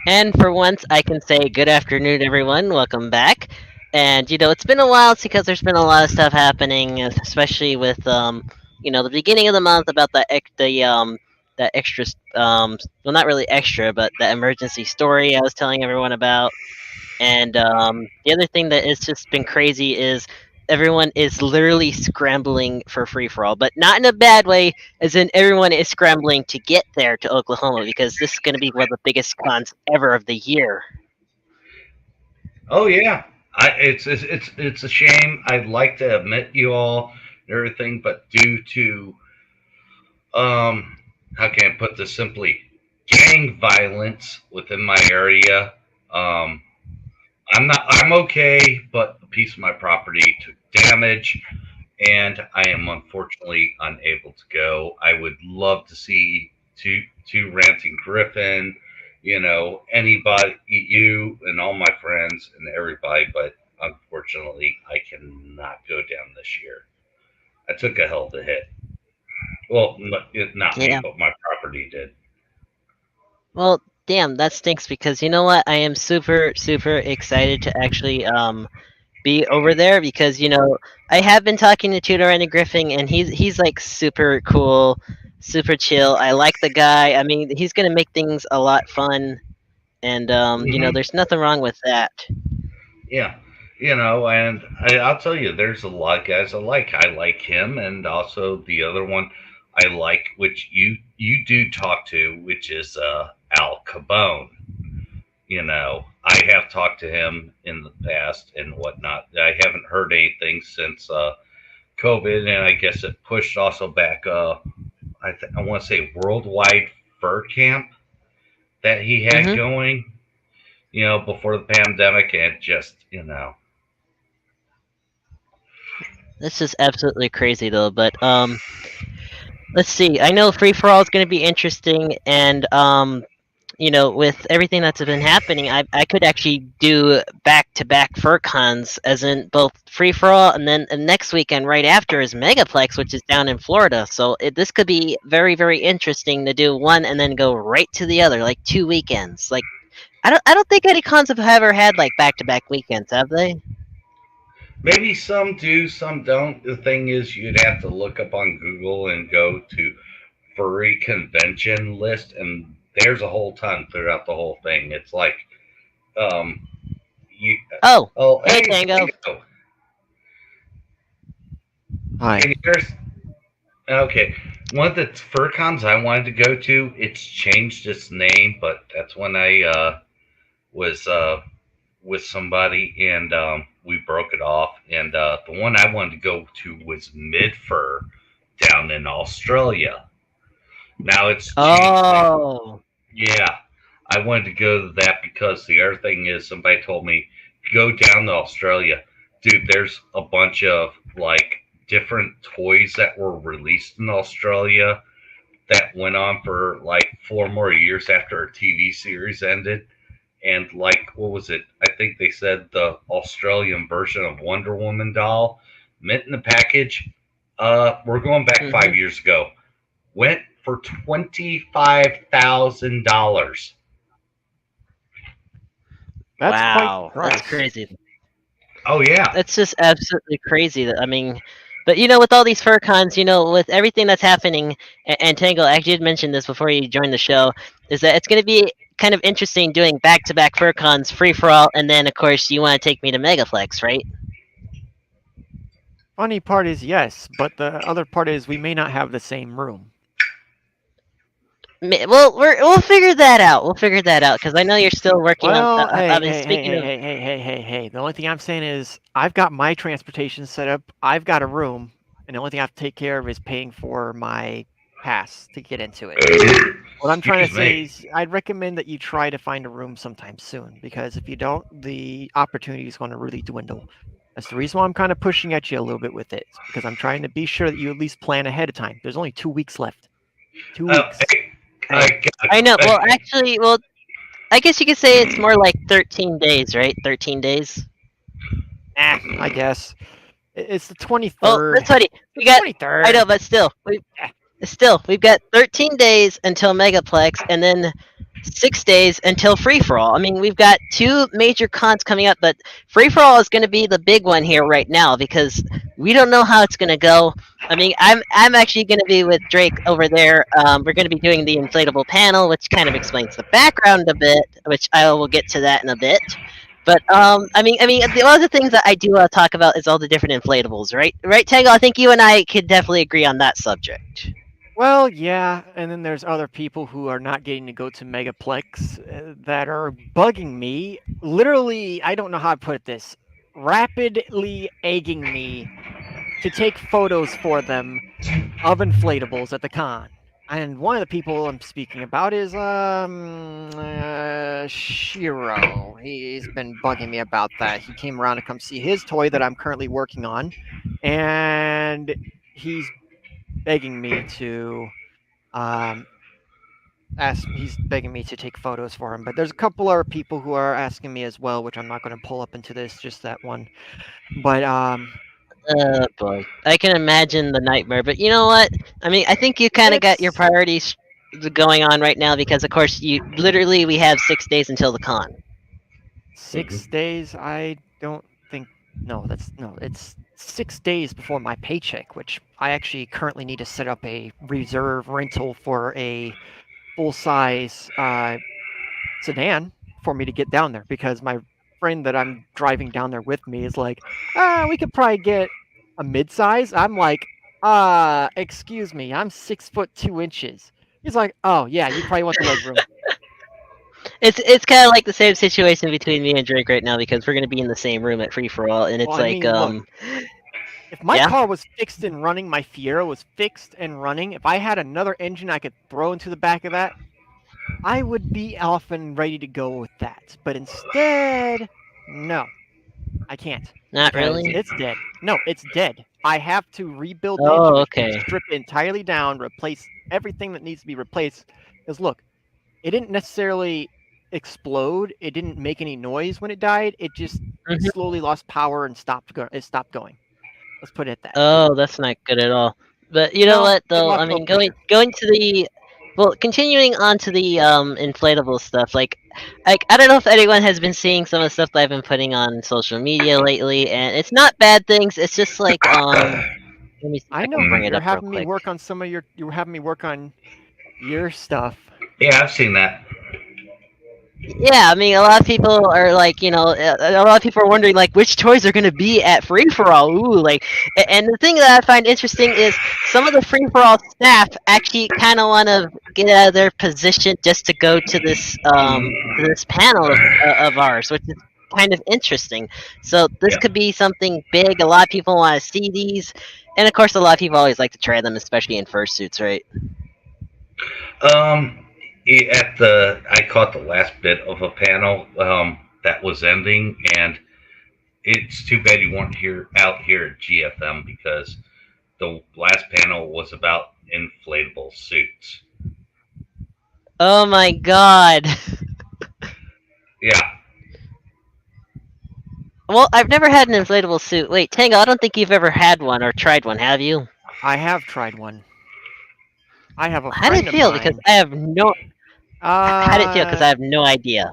And for once, I can say good afternoon, everyone. Welcome back. And it's been a while because there's been a lot of stuff happening, especially with the beginning of the month about that extra well, not really extra, but the emergency story I was telling everyone about. And the other thing that has just been crazy is everyone is literally scrambling for free for all, but not in a bad way, as in everyone is scrambling to get there to Oklahoma because this is going to be one of the biggest cons ever of the year. Oh yeah, it's a shame. I'd like to admit you all and everything, but due to how can I put this simply, gang violence within my area, um, I'm okay, but a piece of my property took damage, and I am unfortunately unable to go. I would love to see two ranting Griffin, anybody, you and all my friends and everybody, but unfortunately I cannot go down this year. I took a hell of a hit. Well, not me, Yeah. but my property did. Well, damn, that stinks because you know what? I am super super excited to actually be over there because I have been talking to Tudor and Griffin, and he's like super cool, super chill. I like the guy. I mean, he's gonna make things a lot fun, and Hmm. there's nothing wrong with that. Yeah, and I'll tell you, there's a lot of guys I like. I like him, and also the other one I like, which you do talk to, which is Al Capone. I have talked to him in the past and whatnot. I haven't heard anything since COVID, and I guess it pushed also back. I want to say worldwide fur camp that he had Hmm. going. Before the pandemic, and just This is absolutely crazy though, but let's see. I know free for all is going to be interesting, and with everything that's been happening, I could actually do back to back FurCons, as in both free for all, and then next weekend right after is Megaplex, which is down in Florida. So this could be very very interesting to do one and then go right to the other, like 2 weekends. Like I don't think any cons have ever had like back to back weekends, have they? maybe some do, some don't. The thing is, you'd have to look up on Google and go to furry convention list, and there's a whole ton throughout the whole thing. It's like, um, you, Oh, oh, hey hey, Tango. Tango, Hi. can you hear us? Okay, one of the fur cons I wanted to go to, it's changed its name, but that's when I was with somebody, and we broke it off. And the one I wanted to go to was Midfur down in Australia. Now it's changed. Oh. Yeah, I wanted to go to that because the other thing is, somebody told me, go down to Australia, dude. There's a bunch of like different toys that were released in Australia that went on for like 4 more years after a TV series ended. And like, what was it? I think they said the Australian version of Wonder Woman doll, mint in the package. We're going back Hmm. 5 years ago. Went for $25,000. That's quite the Wow, that's price. crazy. Oh yeah. That's just absolutely crazy. I mean, but with all these fur cons, with everything that's happening, and Tango actually did mention this before you joined the show, is that it's going to be kind of interesting doing back to back fur cons, free for all, and then of course you want to take me to Megaflex, right? Funny part is yes, but the other part is we may not have the same room. Well, we'll figure that out. We'll figure that out because I know you're still working on. Well, I hey, mean, hey, hey, speaking hey, of, hey, hey, hey, hey, hey. The only thing I'm saying is I've got my transportation set up. I've got a room, and the only thing I have to take care of is paying for my pass to get into it. What I'm trying Excuse to me. say is I'd recommend that you try to find a room sometime soon because if you don't, the opportunity is going to really dwindle. That's the reason why I'm kind of pushing at you a little bit with it because I'm trying to be sure that you at least plan ahead of time. There's only 2 weeks left. 2 weeks. Hey, I I I know. Well, actually, I guess you could say it's more like 13 days, right? 13 days. I guess it's the Well, 23rd. that's funny. The We got. I 23rd. know, but still, we've got 13 days until Megaplex, and then 6 days until free for all. I mean, we've got 2 major cons coming up, but free for all is going to be the big one here right now because we don't know how it's going to go. I mean, I'm actually going to be with Drake over there. We're going to be doing the inflatable panel, which kind of explains the background a bit, which I will get to that in a bit. But one of the things that I do want to talk about is all the different inflatables, right? Right, Tango. I think you and I could definitely agree on that subject. Well, yeah, and then there's other people who are not getting to go to Megaplex that are bugging me. Literally, I don't know how to put this. Rapidly egging me to take photos for them of inflatables at the con. And one of the people I'm speaking about is Shiro. He's been bugging me about that. He came around to come see his toy that I'm currently working on, and he's begging me to he's begging me to take photos for him. But there's a couple other people who are asking me as well, which I'm not going to pull up into this, just that one. But Oh boy, I can imagine the nightmare. But you know what? I mean, I think you kind of got your priorities going on right now because, of course, we have 6 days until the con. 6 days? I don't think. No, it's 6 days before my paycheck, which I actually currently need to set up a reserve rental for a full-size sedan for me to get down there because my friend that I'm driving down there with me is like, we could probably get a mid-size. I'm like, excuse me, I'm 6'2". He's like, oh yeah, you probably want the leg room. It's kind of like the same situation between me and Drake right now because we're gonna be in the same room at free for all, and it's Well, I like, mean, look, if my yeah? car was fixed and running, my Fiero was fixed and running, if I had another engine I could throw into the back of that, I would be off and ready to go with that. But instead, no, I can't. Not Because really. it's dead. No, it's dead. I have to rebuild the Oh, engine, which okay. means strip it entirely down, replace everything that needs to be replaced. Because look, it didn't necessarily explode. It didn't make any noise when it died. It just Mhm. slowly lost power and stopped going. Let's put it at that. Oh, that's not good at all. But you know No, what, it though? lost I no mean, pressure. going to the continuing on to the inflatable stuff. Like I don't know if anyone has been seeing some of the stuff that I've been putting on social media lately, and it's not bad things. It's just like let me see if I I know, can but bring it you're up real having me quick. work on you were having me work on your stuff. Yeah, I've seen that. Yeah, I mean, a lot of people are like, a lot of people are wondering like which toys are going to be at free for all. Ooh, and the thing that I find interesting is some of the free for all staff actually kind of want to get out of their position just to go to this panel of ours, which is kind of interesting. So this Yeah. could be something big. A lot of people want to see these, and of course, a lot of people always like to try them, especially in fursuits, right? Um, I caught the last bit of a panel that was ending, and it's too bad you weren't out here at GFM because the last panel was about inflatable suits. Oh my god. Yeah. Well, I've never had an inflatable suit. Wait, Tango, I don't think you've ever had one or tried one, have you? I have tried one. I have a How did friend it of feel? Because mine. I have no. How did it feel? Because I have no idea.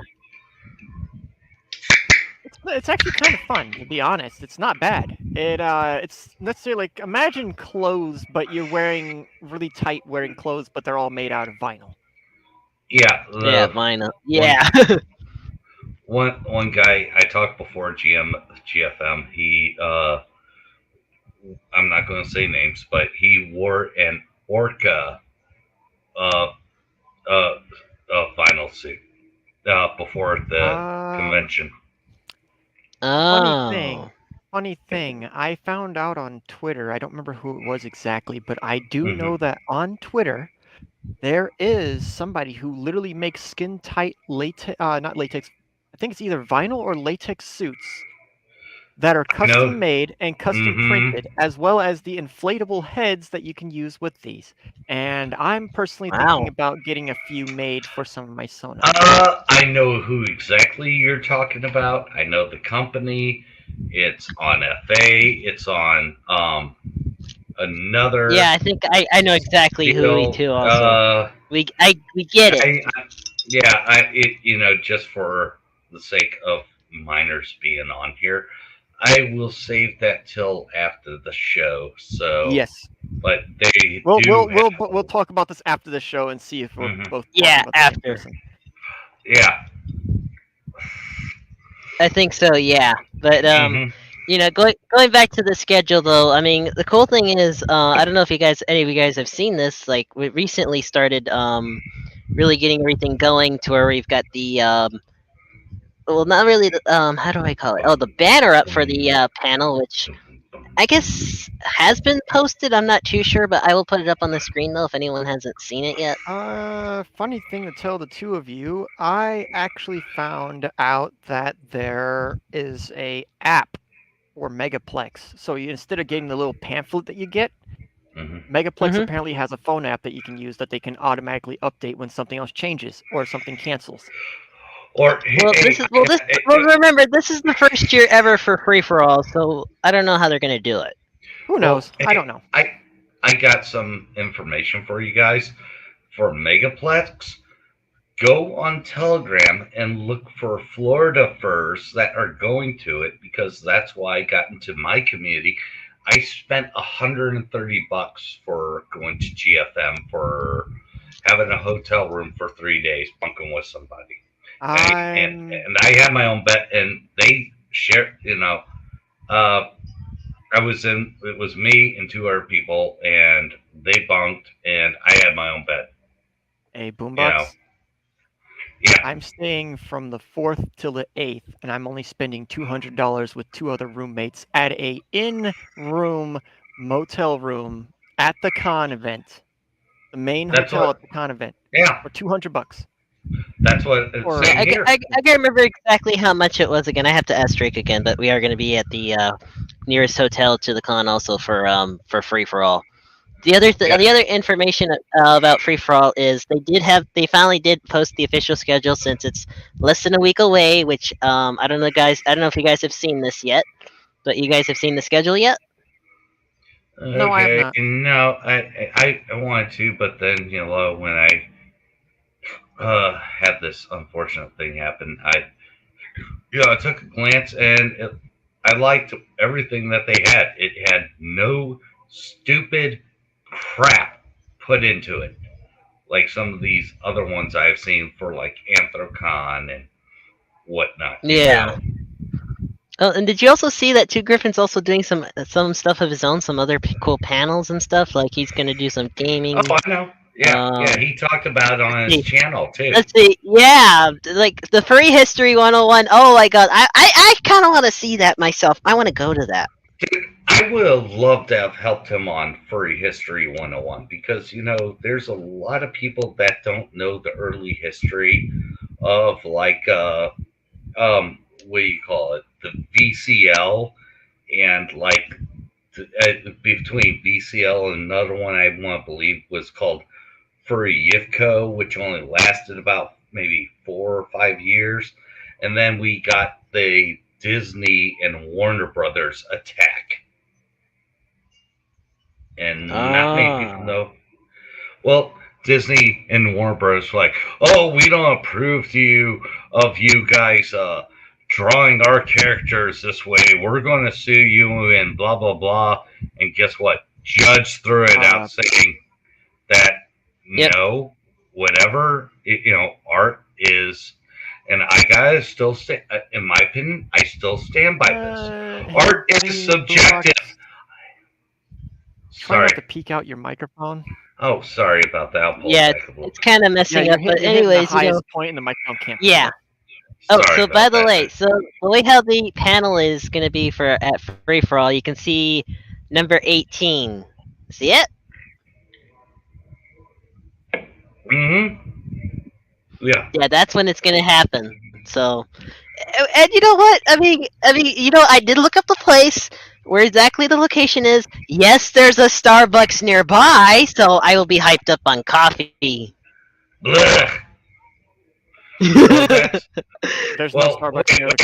It's actually kind of fun, to be honest. It's not bad. It's necessarily like imagine clothes, but you're wearing really tight wearing clothes, but they're all made out of vinyl. Yeah. Yeah, The mine. one Yeah. one guy I talked before GFM. I'm not going to say names, but he wore an orca uh, uh, vinyl suit before the Um, convention. funny thing, Oh. funny thing. I found out on Twitter. I don't remember who it was exactly, but I do know Hmm. that on Twitter there is somebody who literally makes skin tight latex, not latex. I think it's either vinyl or latex suits that are I know. custom made and custom Hmm. printed, as well as the inflatable heads that you can use with these. And I'm personally thinking Wow. about getting a few made for some of my Sona. I know who exactly you're talking about. I know the company. It's on FA. It's on Yeah, another I think I know exactly who we deal. too. Also, we get it. Yeah, just for the sake of minors being on here, I will save that till after the show. So, Yes. but they We'll do we'll we'll have. we'll talk about this after the show and see if we're Mhm. both talking Yeah, about the same after. person. Yeah. I think so. Yeah, but Hmm. going back to the schedule though. I mean, the cool thing is, I don't know if any of you guys have seen this. Like, we recently started really getting everything going to where we've got the well, not really the how do I call it? Oh, the banner up for the panel, which I guess has been posted. I'm not too sure, but I will put it up on the screen though if anyone hasn't seen it yet. Funny thing to tell the two of you, I actually found out that there is a app for Megaplex. So instead of getting the little pamphlet that you get, Hmm. Megaplex Hmm. apparently has a phone app that you can use that they can automatically update when something else changes or something cancels. Or Well, hey, remember, this is the first year ever for free for all, so I don't know how they're gonna do it. Who well, knows? I don't hey, know. I got some information for you guys for Megaplex. Go on Telegram and look for Florida furs that are going to it because that's why I got into my community. I spent $130 for going to GFM for having a hotel room for 3 days, bunking with somebody. And, I'm and I had my own bed, and they share. Uh, I was in. It was me and two other people, and they bunked, and I had my own bed. a You know, boombox. yeah, I'm staying from the 4th till the 8th, and I'm only spending $200 with two other roommates at a in-room motel room at the con event, the main that's hotel at what. the con event, Yeah, for $200. that's what. Or Yeah, Same here. I can't remember exactly how much it was again. I have to ask Drake again, but we are gonna be at the nearest hotel to the con also for free for all. Yeah. The other information about free for all is they finally did post the official schedule since it's less than a week away. Which I don't know, guys. I don't know if you guys have seen this yet, but you guys have seen the schedule yet? no, I have Okay. not. No, I wanted to, but then when I had this unfortunate thing happen, I took a glance and I liked everything that they had. It had no stupid crap put into it, like some of these other ones I've seen for like Anthrocon and whatnot. Yeah. Oh, and did you also see that Two Griffin's also doing some stuff of his own, some other cool panels and stuff? Like he's gonna do some Oh, gaming. I know. Yeah, yeah. Um, He talked about it let's on his see, channel too. let's see. Yeah, like the Furry History 101. Oh my god, I kind of want to see that myself. I want to go to that. Dude, I would have loved to have helped him on Furry History 101 because, there's a lot of people that don't know the early history of, like, what do you call it? The VCL and, like, between VCL and another one I want to believe was called Furry Yivco, which only lasted about maybe 4 or 5 years. And then we got the Disney and Warner Brothers attack. And not many people Ah. know. Well, Disney and Warner Bros. Like, oh, we don't approve of you guys drawing our characters this way. We're going to sue you and blah blah blah. And guess what? Judge threw it Uh, out saying that Yep. no, whatever art is, and I gotta still stay. In my opinion, I still stand by this. hey, Art is buddy, subjective. boombox, try Sorry. not to peek out your microphone. Oh, sorry about that. I'll pull it Yeah, back a little it's bit. kind of Yeah, messing up. But you're hitting the anyways, highest point, and the microphone can't pick it yeah. up. Oh, Sorry so by about the that. way, so the way how the panel is gonna be for at free for all, you can see number 18. See it? Mm-hmm. Yeah. Yeah, that's when it's gonna happen. So, and you know what? I did look up the place where exactly the location is. Yes, there's a Starbucks nearby, so I will be hyped up on coffee. Blech. Well, that's There's no well. Starbucks near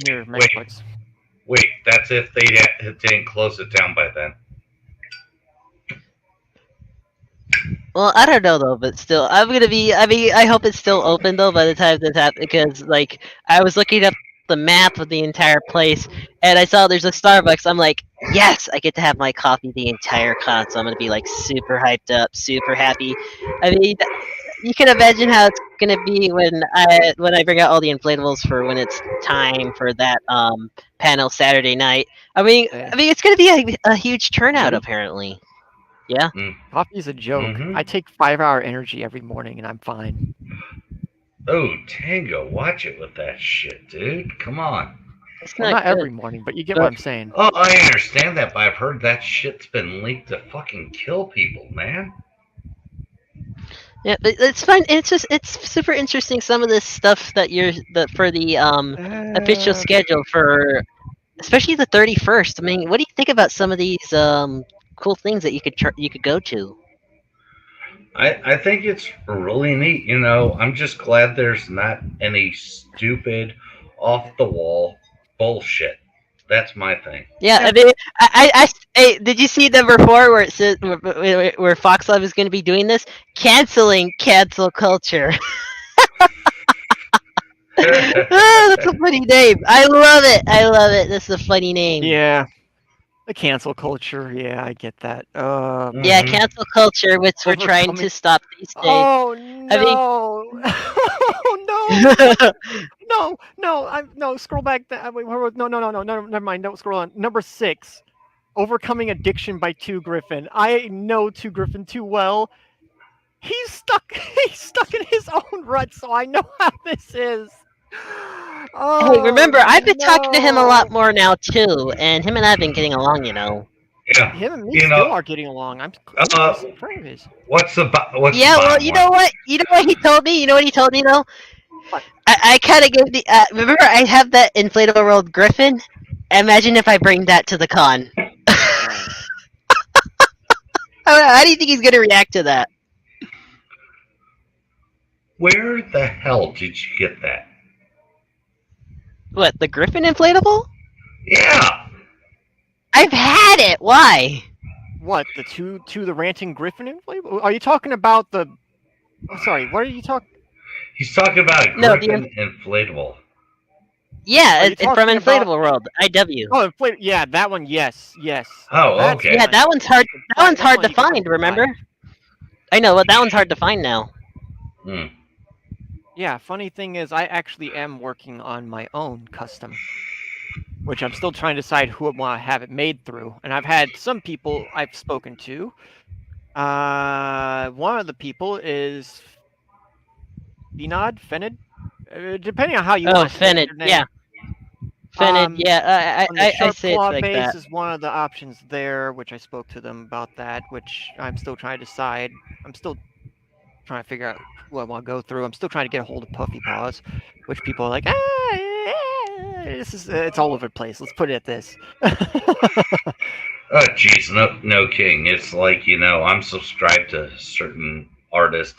near Wait. Megaplex. Wait. That's if they didn't close it down by then. Well, I don't know though, but still, I'm gonna be. I mean, I hope it's still open though by the time this happens, because like I was looking up the map of the entire place, and I saw there's a Starbucks. I'm like, yes, I get to have my coffee the entire con, so I'm gonna be like super hyped up, super happy. I mean, you can imagine how it's gonna be when I bring out all the inflatables for when it's time for that panel Saturday night. I mean, it's gonna be a huge turnout Ready? apparently. Yeah. Coffee's a joke. Mhm. I take 5-hour energy every morning, and I'm fine. Oh, Tango, watch it with that shit, dude. Come on. It's Well, not not every good. morning, but you get what I'm saying. Oh, I understand that, but I've heard that shit's been leaked to fucking kill people, man. Yeah, but it's fun. It's super interesting. Some of this stuff that for the official schedule for, especially the 31st. I mean, what do you think about some of these cool things that you could go to? I think it's really neat. You know, I'm just glad there's not any stupid, off the wall bullshit. That's my thing. Yeah, Yeah. I mean, hey, did you see number 4 where it says where Fox Love is going to be doing this? Canceling cancel culture. That's a funny name. I love it. I love it. That's a funny name. Yeah. The cancel culture. Yeah, I get that. Yeah, Mhm. cancel culture, which we're trying Overcoming- to stop these days. Oh I mean, no! Oh no! No! Scroll back. Wait, no! Never mind. Don't scroll on. Number 6. Overcoming addiction by 2 Griffin. I know 2 Griffin too well. He's stuck. He's stuck in his own rut, so I know how this is. Oh, hey, remember, I've been talking to him a lot no. more now too, and him and I've been getting along. Yeah. Him and me You still know, are getting along. I'm uh, surprised. what's the Yeah, well, bottom you one? know what? You know what he told me? You know what he told me though? What? I kind of gave the. Remember, I have that inflatable world Griffin. Imagine if I bring that to the con. How do you think he's gonna react to that? Where the hell did you get that? What, the Griffin inflatable? Yeah. I've had it. Why? What, the ranting Griffin inflatable? Are you talking about the? Oh, sorry. What are you talking? He's talking about a No, Griffin inflatable. Yeah, Are you it's from talking about? Inflatable World. IW. Oh, yeah, that one. Yes. Oh, That's okay. Yeah, that one's hard. That one's hard to one you can find. buy. Remember? I know, but that one's hard to find now. Hmm. Yeah, funny thing is, I actually am working on my own custom, which I'm still trying to decide who I want to have it made through. And I've had some people I've spoken to. One of the people is Fenid, depending on how you Oh, want to say Fenid. your name. Yeah. Fenid. Yeah, On the I sharp say it claw like base that. is one of the options there, which I spoke to them about that, which I'm still trying to decide. I'm still trying to figure out who I want to go through. I'm still trying to get a hold of Puffy Paws, which people are like, it's all over the place. Let's put it at this. Oh, geez, no kidding. It's like, you know, I'm subscribed to certain artists,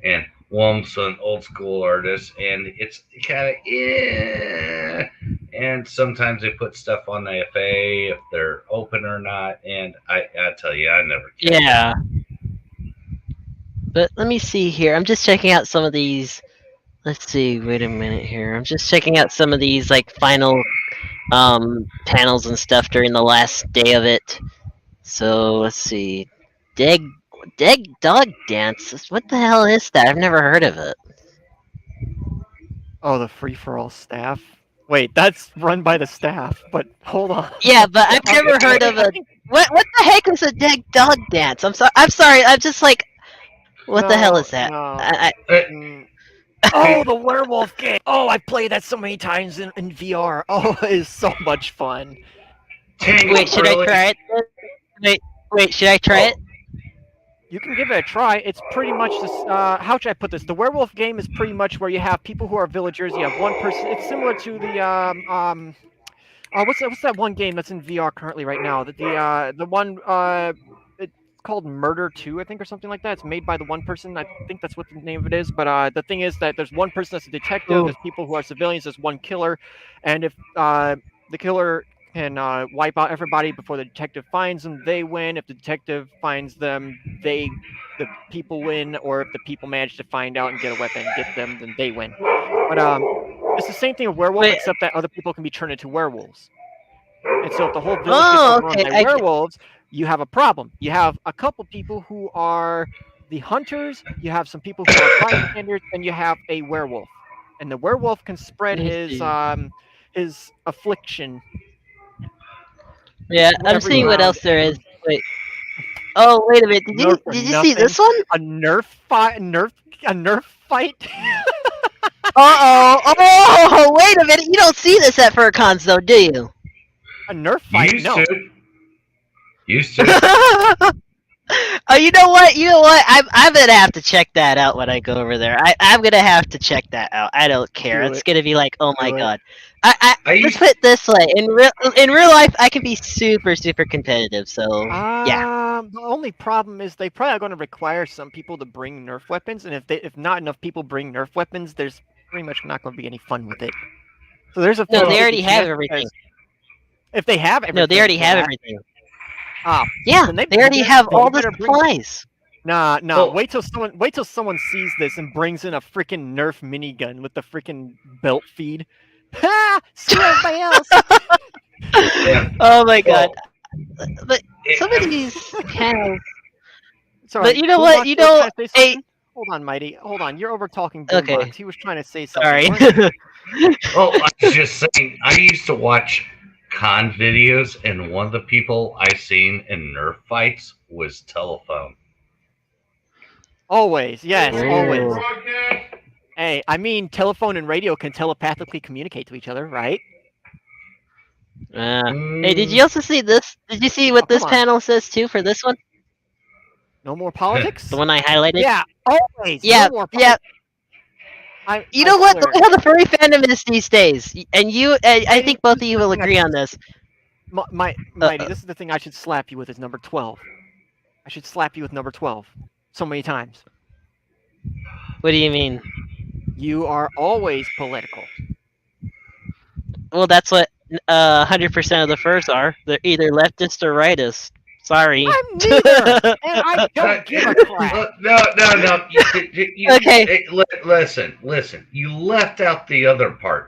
and one's an old school artist, and it's kind of and sometimes they put stuff on the FA if they're open or not, and I tell you, I never care. Yeah. But let me see here. I'm just checking out some of these. Let's see. Wait a minute here. I'm just checking out some of these like final panels and stuff during the last day of it. So let's see. Dig Dog Dance. What the hell is that? I've never heard of it. Oh, the free for all staff. Wait, that's run by the staff. But hold on. Yeah, but I've never heard of a. What the heck is a Dig Dog Dance? I'm sorry. I'm just like, what the hell is that? No. I Oh, the werewolf game! Oh, I played that so many times in VR. Oh, it is so much fun. Tango, wait, should really? I try it? Wait, should I try it? You can give it a try. It's pretty much this. How should I put this? The werewolf game is pretty much where you have people who are villagers. You have one person. It's similar to the what's that one game that's in VR currently right now? The one it's called Murder 2, I think, or something like that. It's made by the one person. I think that's what the name of it is. But the thing is that there's one person that's a detective. Ooh. There's people who are civilians. There's one killer, and if the killer can wipe out everybody before the detective finds them. They win. If the detective finds them, the people win. Or if the people manage to find out and get a weapon, get them, then they win. But it's the same thing with werewolf, Wait. except that other people can be turned into werewolves. And so if the whole village gets Oh, overrun okay. by werewolves, you have a problem. You have a couple people who are the hunters, you have some people who are bystanders, and you have a werewolf. And the werewolf can spread Let me his affliction. Yeah, I'm every seeing what round. else there is. Wait. Oh, wait a minute. Nerf or Did you see this nothing. one? A nerf fight. Oh, wait a minute. You don't see this at FurCons, though, do you? A nerf fight? Used No. to. Used to. Oh, you know what? I'm gonna have to check that out when I go over there. I'm gonna have to check that out. I don't care. Do It's it. gonna be like, oh my Do it. god. I Let's used put it this way. In real life, I can be super competitive. So yeah. The only problem is they probably are going to require some people to bring Nerf weapons, and if not enough people bring Nerf weapons, there's pretty much not going to be any fun with it. So there's a No, 50-50 they already have chance everything. because if they have everything, No, they already for have that- everything. Ah, Yeah, then they already have then all you the better bring- supplies. Nah. Well- wait till someone sees this and brings in a freaking Nerf minigun with the freaking belt feed. Ha! Screw everybody else. Yeah. Oh my god. But It- some of these panels. It's all right. But you know Boombox, what? You were know, trying to say hey. something? Hold on, Mighty. Hold on. You're over talking Okay. Boombox. He was trying to say something. Sorry. weren't you? Oh, I was just saying, I used to watch con videos, and one of the people I seen in Nerf fights was Telephone. Always, yes, Ooh. always. Hey, I mean, telephone and radio can telepathically communicate to each other, right? Hey, did you also see this? Did you see what Oh, this come on. panel says too for this one? No more politics? The one I highlighted. Yeah, always. Yeah, No more yeah. You know what? swear. Look how the furry fandom is these days, and I Mighty, think both of this you is the will thing I agree should- on this. Mighty, this is the thing I should slap you with is number 12. I should slap you with number 12 so many times. What do you mean? You are always political. Well, that's what 100% of the furs are. They're either leftist or rightist. Sorry. I'm neither, and I don't give a crap. No. Okay. Listen. You left out the other part,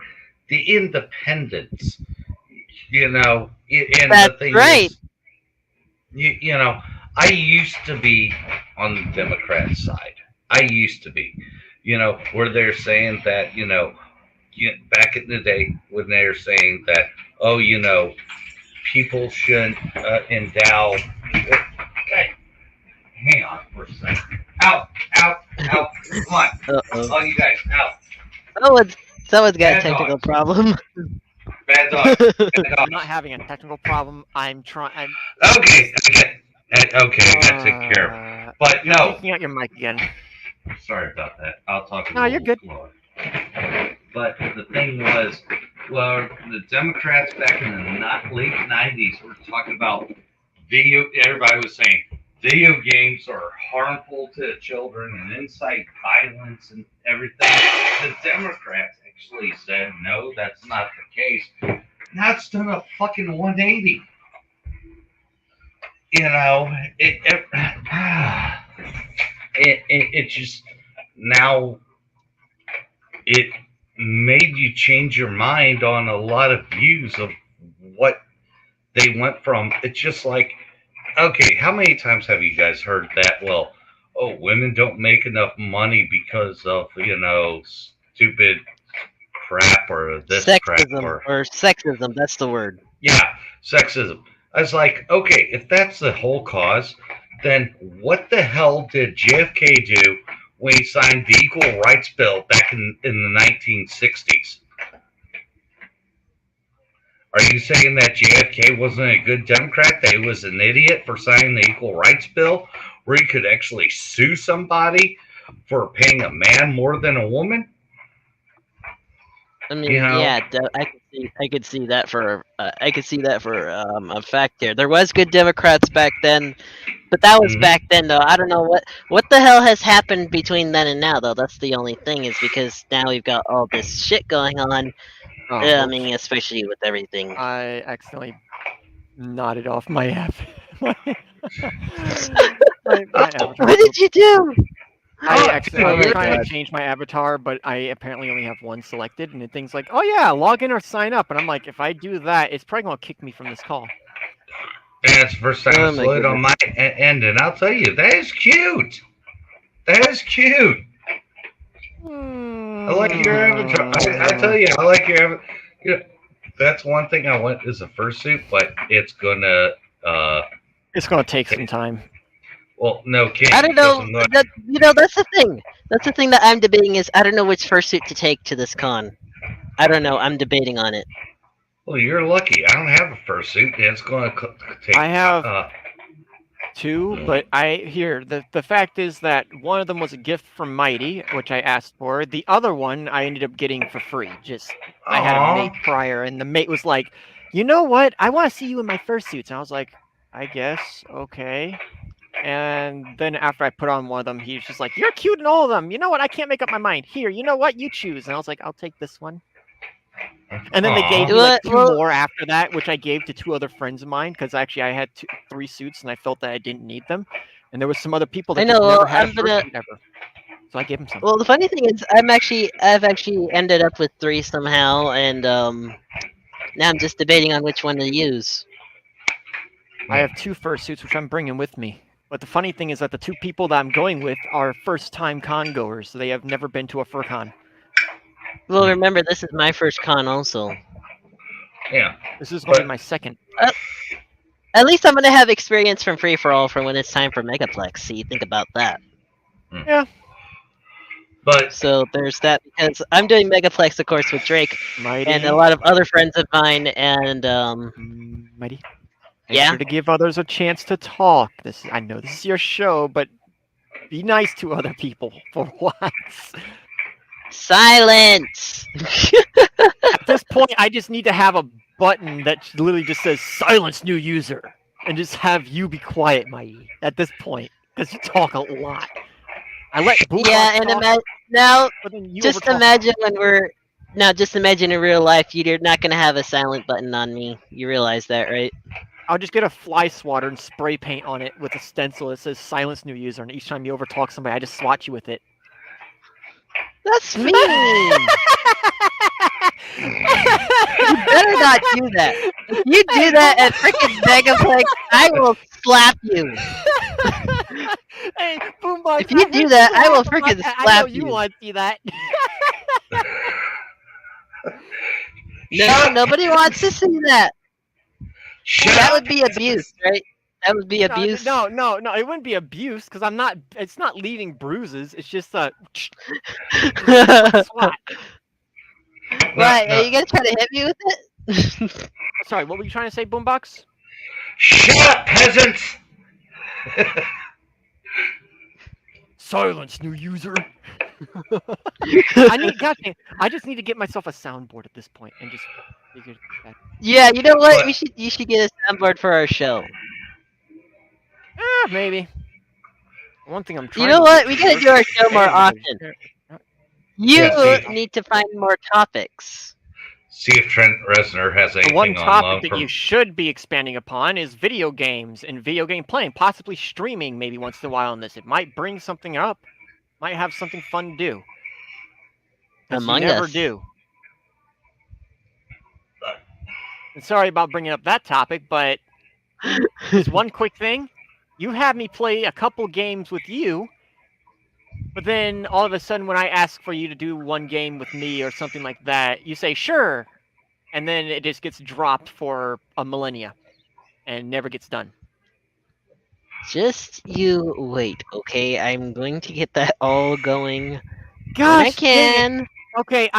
the independence. You know, and That's the thing right. is, you know, I used to be on the Democrat side. I used to be, you know, where they're saying that, you know, back in the day when they were saying that, oh, you know, people shouldn't endow. Hey, hang on for a second. Out. Come on. Uh-oh. All you guys, out. Someone's got a Bad technical dogs. problem. Bad dog. Bad I'm dog. not having a technical problem. I'm trying. Okay, that's a care. But You're no, taking out your mic again. sorry about that. I'll talk a No, you're little good. slower. But the thing was, well, the Democrats back in the late 90s were talking about everybody was saying video games are harmful to children and incite violence and everything. The Democrats actually said, no, that's not the case. Now it's done a fucking 180. You know, it just, now it made you change your mind on a lot of views of what they went from. It's just like, okay, how many times have you guys heard that? Well, oh, women don't make enough money because of, you know, stupid crap or this crap Sexism or sexism. That's the word. yeah, sexism. I was like, okay, if that's the whole cause, then what the hell did JFK do when he signed the Equal Rights Bill back in the 1960s? Are you saying that JFK wasn't a good Democrat? That he was an idiot for signing the Equal Rights Bill, where he could actually sue somebody for paying a man more than a woman? I mean, You know? yeah, I could see that for a fact here. There was good Democrats back then, but that was Mhm. back then though. I don't know what the hell has happened between then and now though. That's the only thing is because now we've got all this shit going on, Oh, Yeah, I oops. mean, especially with everything. I accidentally nodded off my app. my avatar. What did you do? I Oh was my trying god. to change my avatar, but I apparently only have one selected, and it things like, "Oh yeah, log in or sign up," and I'm like, if I do that, it's probably gonna kick me from this call. That's the first time Oh it's my loaded on my end, and I'll tell you, that is cute. That is cute. I like your avatar. I tell you, I like your avatar. You know, that's one thing I want is a fursuit, but it's gonna. It's gonna take some time. Well, no kidding. I don't Because know. I'm going. That's the thing. That's the thing that I'm debating is I don't know which fursuit to take to this con. I don't know. I'm debating on it. Well, you're lucky. I don't have a fursuit. It's going to take. I have two, but the fact is that one of them was a gift from Mighty, which I asked for. The other one I ended up getting for free. I had a mate prior, and the mate was like, "You know what? I want to see you in my fursuits," and I was like, "I guess okay." And then after I put on one of them, he was just like, "You're cute in all of them. You know what? I can't make up my mind. Here, you know what? You choose." And I was like, "I'll take this one." And then they gave me like two more after that, which I gave to two other friends of mine because actually I had three suits and I felt that I didn't need them. And there was some other people that just never had a fursuit ever, so I gave them some. Well, the funny thing is, I've actually ended up with three somehow, and now I'm just debating on which one to use. I have two fursuits which I'm bringing with me. But the funny thing is that the two people that I'm going with are first-time con goers, so they have never been to a fur con. Well, remember, this is my first con also. Yeah. This is going to be my second. At least I'm going to have experience from Free For All for when it's time for Megaplex. See, think about that. Yeah. But so there's that, because I'm doing Megaplex, of course, with Drake Mighty. and a lot of other friends of mine, and Mighty. Make sure to give others a chance to talk. I know this is your show, but be nice to other people for once. Silence! At this point, I just need to have a button that literally just says "Silence new user" and just have you be quiet, Mighty. At this point, because you talk a lot. I let Boombox just imagine just imagine in real life you're not gonna have a silent button on me. You realize that, right? I'll just get a fly swatter and spray paint on it with a stencil that says "Silence new user," and each time you overtalk somebody, I just swat you with it. That's mean. You better not do that. If you do that at freaking Megaplex, I will slap you. Hey, Boombox, if you do that, I will freaking slap you. I know you want to see that. No, nobody wants to see that. That would be abuse, right? That would be abuse. No, it wouldn't be abuse because it's not leaving bruises. It's just a swat. Right, are you gonna try to hit me with it? Sorry, what were you trying to say, Boombox? Shut up, peasants! Silence, new user. I just need to get myself a soundboard at this point and just figure that. Yeah, you know what? You should get a soundboard for our show. Maybe. One thing I'm trying. You know what? We gotta do our show more often. You need to find more topics. See if Trent Reznor has anything on on topic that you should be expanding upon is video games and video game playing, possibly streaming maybe once in a while on this. It might bring something up, might have something fun to do. Among Us. Never Us. do. And sorry about bringing up that topic, but there's one quick thing. You had me play a couple games with you, but then all of a sudden when I ask for you to do one game with me or something like that, you say, sure, and then it just gets dropped for a millennia and never gets done. Just you wait, okay? I'm going to get that all going. Gosh, when I can. Okay,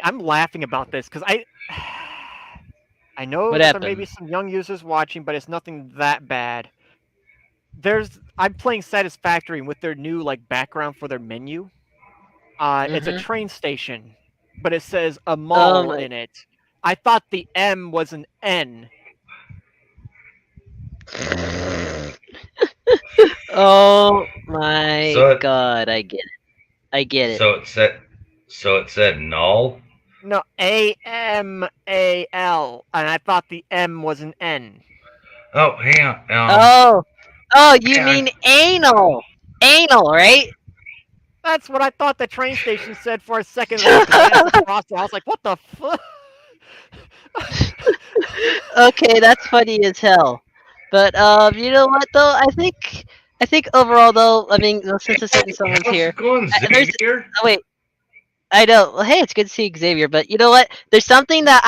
I'm laughing about this because I know there may be some young users watching, but it's nothing that bad. I'm playing Satisfactory with their new background for their menu. It's a train station, but it says a mall in it. I thought the M was an N. Oh my god, I get it. So it said null. No, AMAL, and I thought the M was an N. Oh, hang on. Oh, you Hang on. mean anal? Anal, right? That's what I thought the train station said for a second. Then glanced across, and I was like, "What the fuck?" Okay, that's funny as hell. But you know what though? I think overall though, I mean, since a certain someone's How's here, it going, there's Xavier? oh wait, I know. Well, hey, it's good to see Xavier. But you know what? There's something that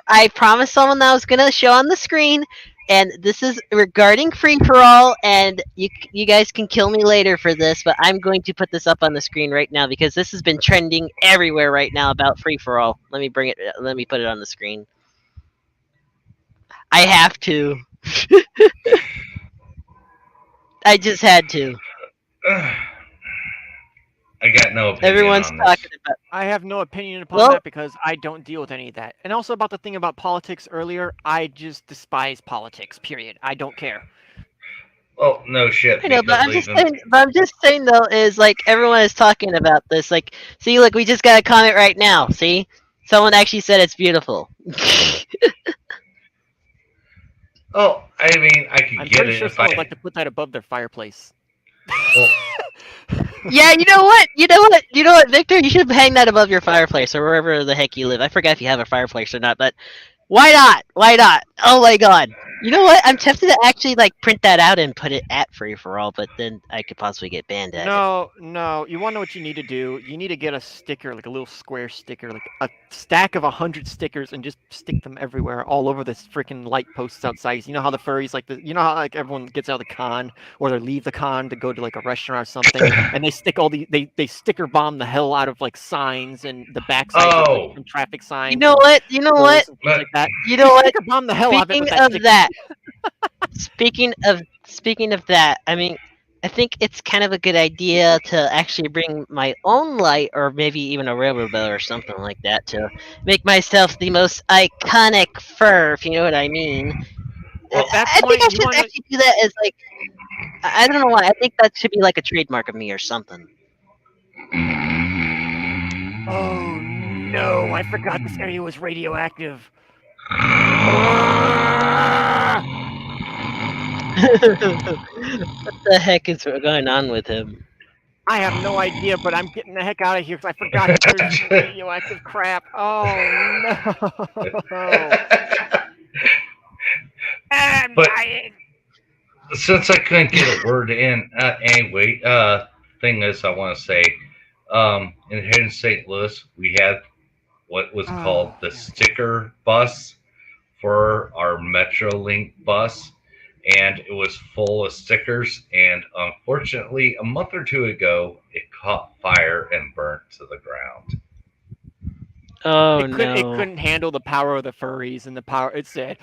I promised someone that I was gonna show on the screen, and this is regarding free for all. And you guys can kill me later for this, but I'm going to put this up on the screen right now because this has been trending everywhere right now about free for all. Let me bring it. Let me put it on the screen. I have to. I just had to. I got no opinion Everyone's on talking this. about. I have no opinion upon Well- that because I don't deal with any of that. And also about the thing about politics earlier, I just despise politics. Period. I don't care. Well, no shit. I know, but because I'm just saying though, is like everyone is talking about this. Like, see, look, we just got a comment right now. See, someone actually said it's beautiful. Oh, I mean, I could I'm get pretty it sure if someone I. would like to put that above their fireplace. Well, Yeah, you know what? You know what, Victor? You should hang that above your fireplace or wherever the heck you live. I forgot if you have a fireplace or not, but why not? Why not? Oh my god. You know what? I'm tempted to actually like print that out and put it at free for all, but then I could possibly get banned at it. No. You want to know what you need to do? You need to get a sticker, like a little square sticker, like a stack of 100 stickers, and just stick them everywhere, all over this freaking light posts outside. You know how the furries like you know how like everyone gets out of the con or they leave the con to go to like a restaurant or something, and they stick all they sticker bomb the hell out of like signs and the backsides of Oh. like, some traffic signs. You know what? You know poles what? and things like that. You know what? Sticker bomb the hell out of it Speaking with that of sticker. that, speaking of that, I mean, I think it's kind of a good idea to actually bring my own light, or maybe even a railroad bell or something like that, to make myself the most iconic fur, if you know what I mean. Well, at that I think point, I you should wanna- actually do that as like I don't know why. I think that should be like a trademark of me or something. Oh no! I forgot this area was radioactive. What the heck is going on with him? I have no idea, but I'm getting the heck out of here because I forgot that there's some radioactive crap. Oh no! I'm But- dying. Since I couldn't get a word in, anyway, thing is, I want to say, here in St. Louis, we had what was called the sticker bus for our Metrolink bus, and it was full of stickers. And unfortunately, a month or two ago, it caught fire and burnt to the ground. Oh It couldn't handle the power of the furries and the power. It said,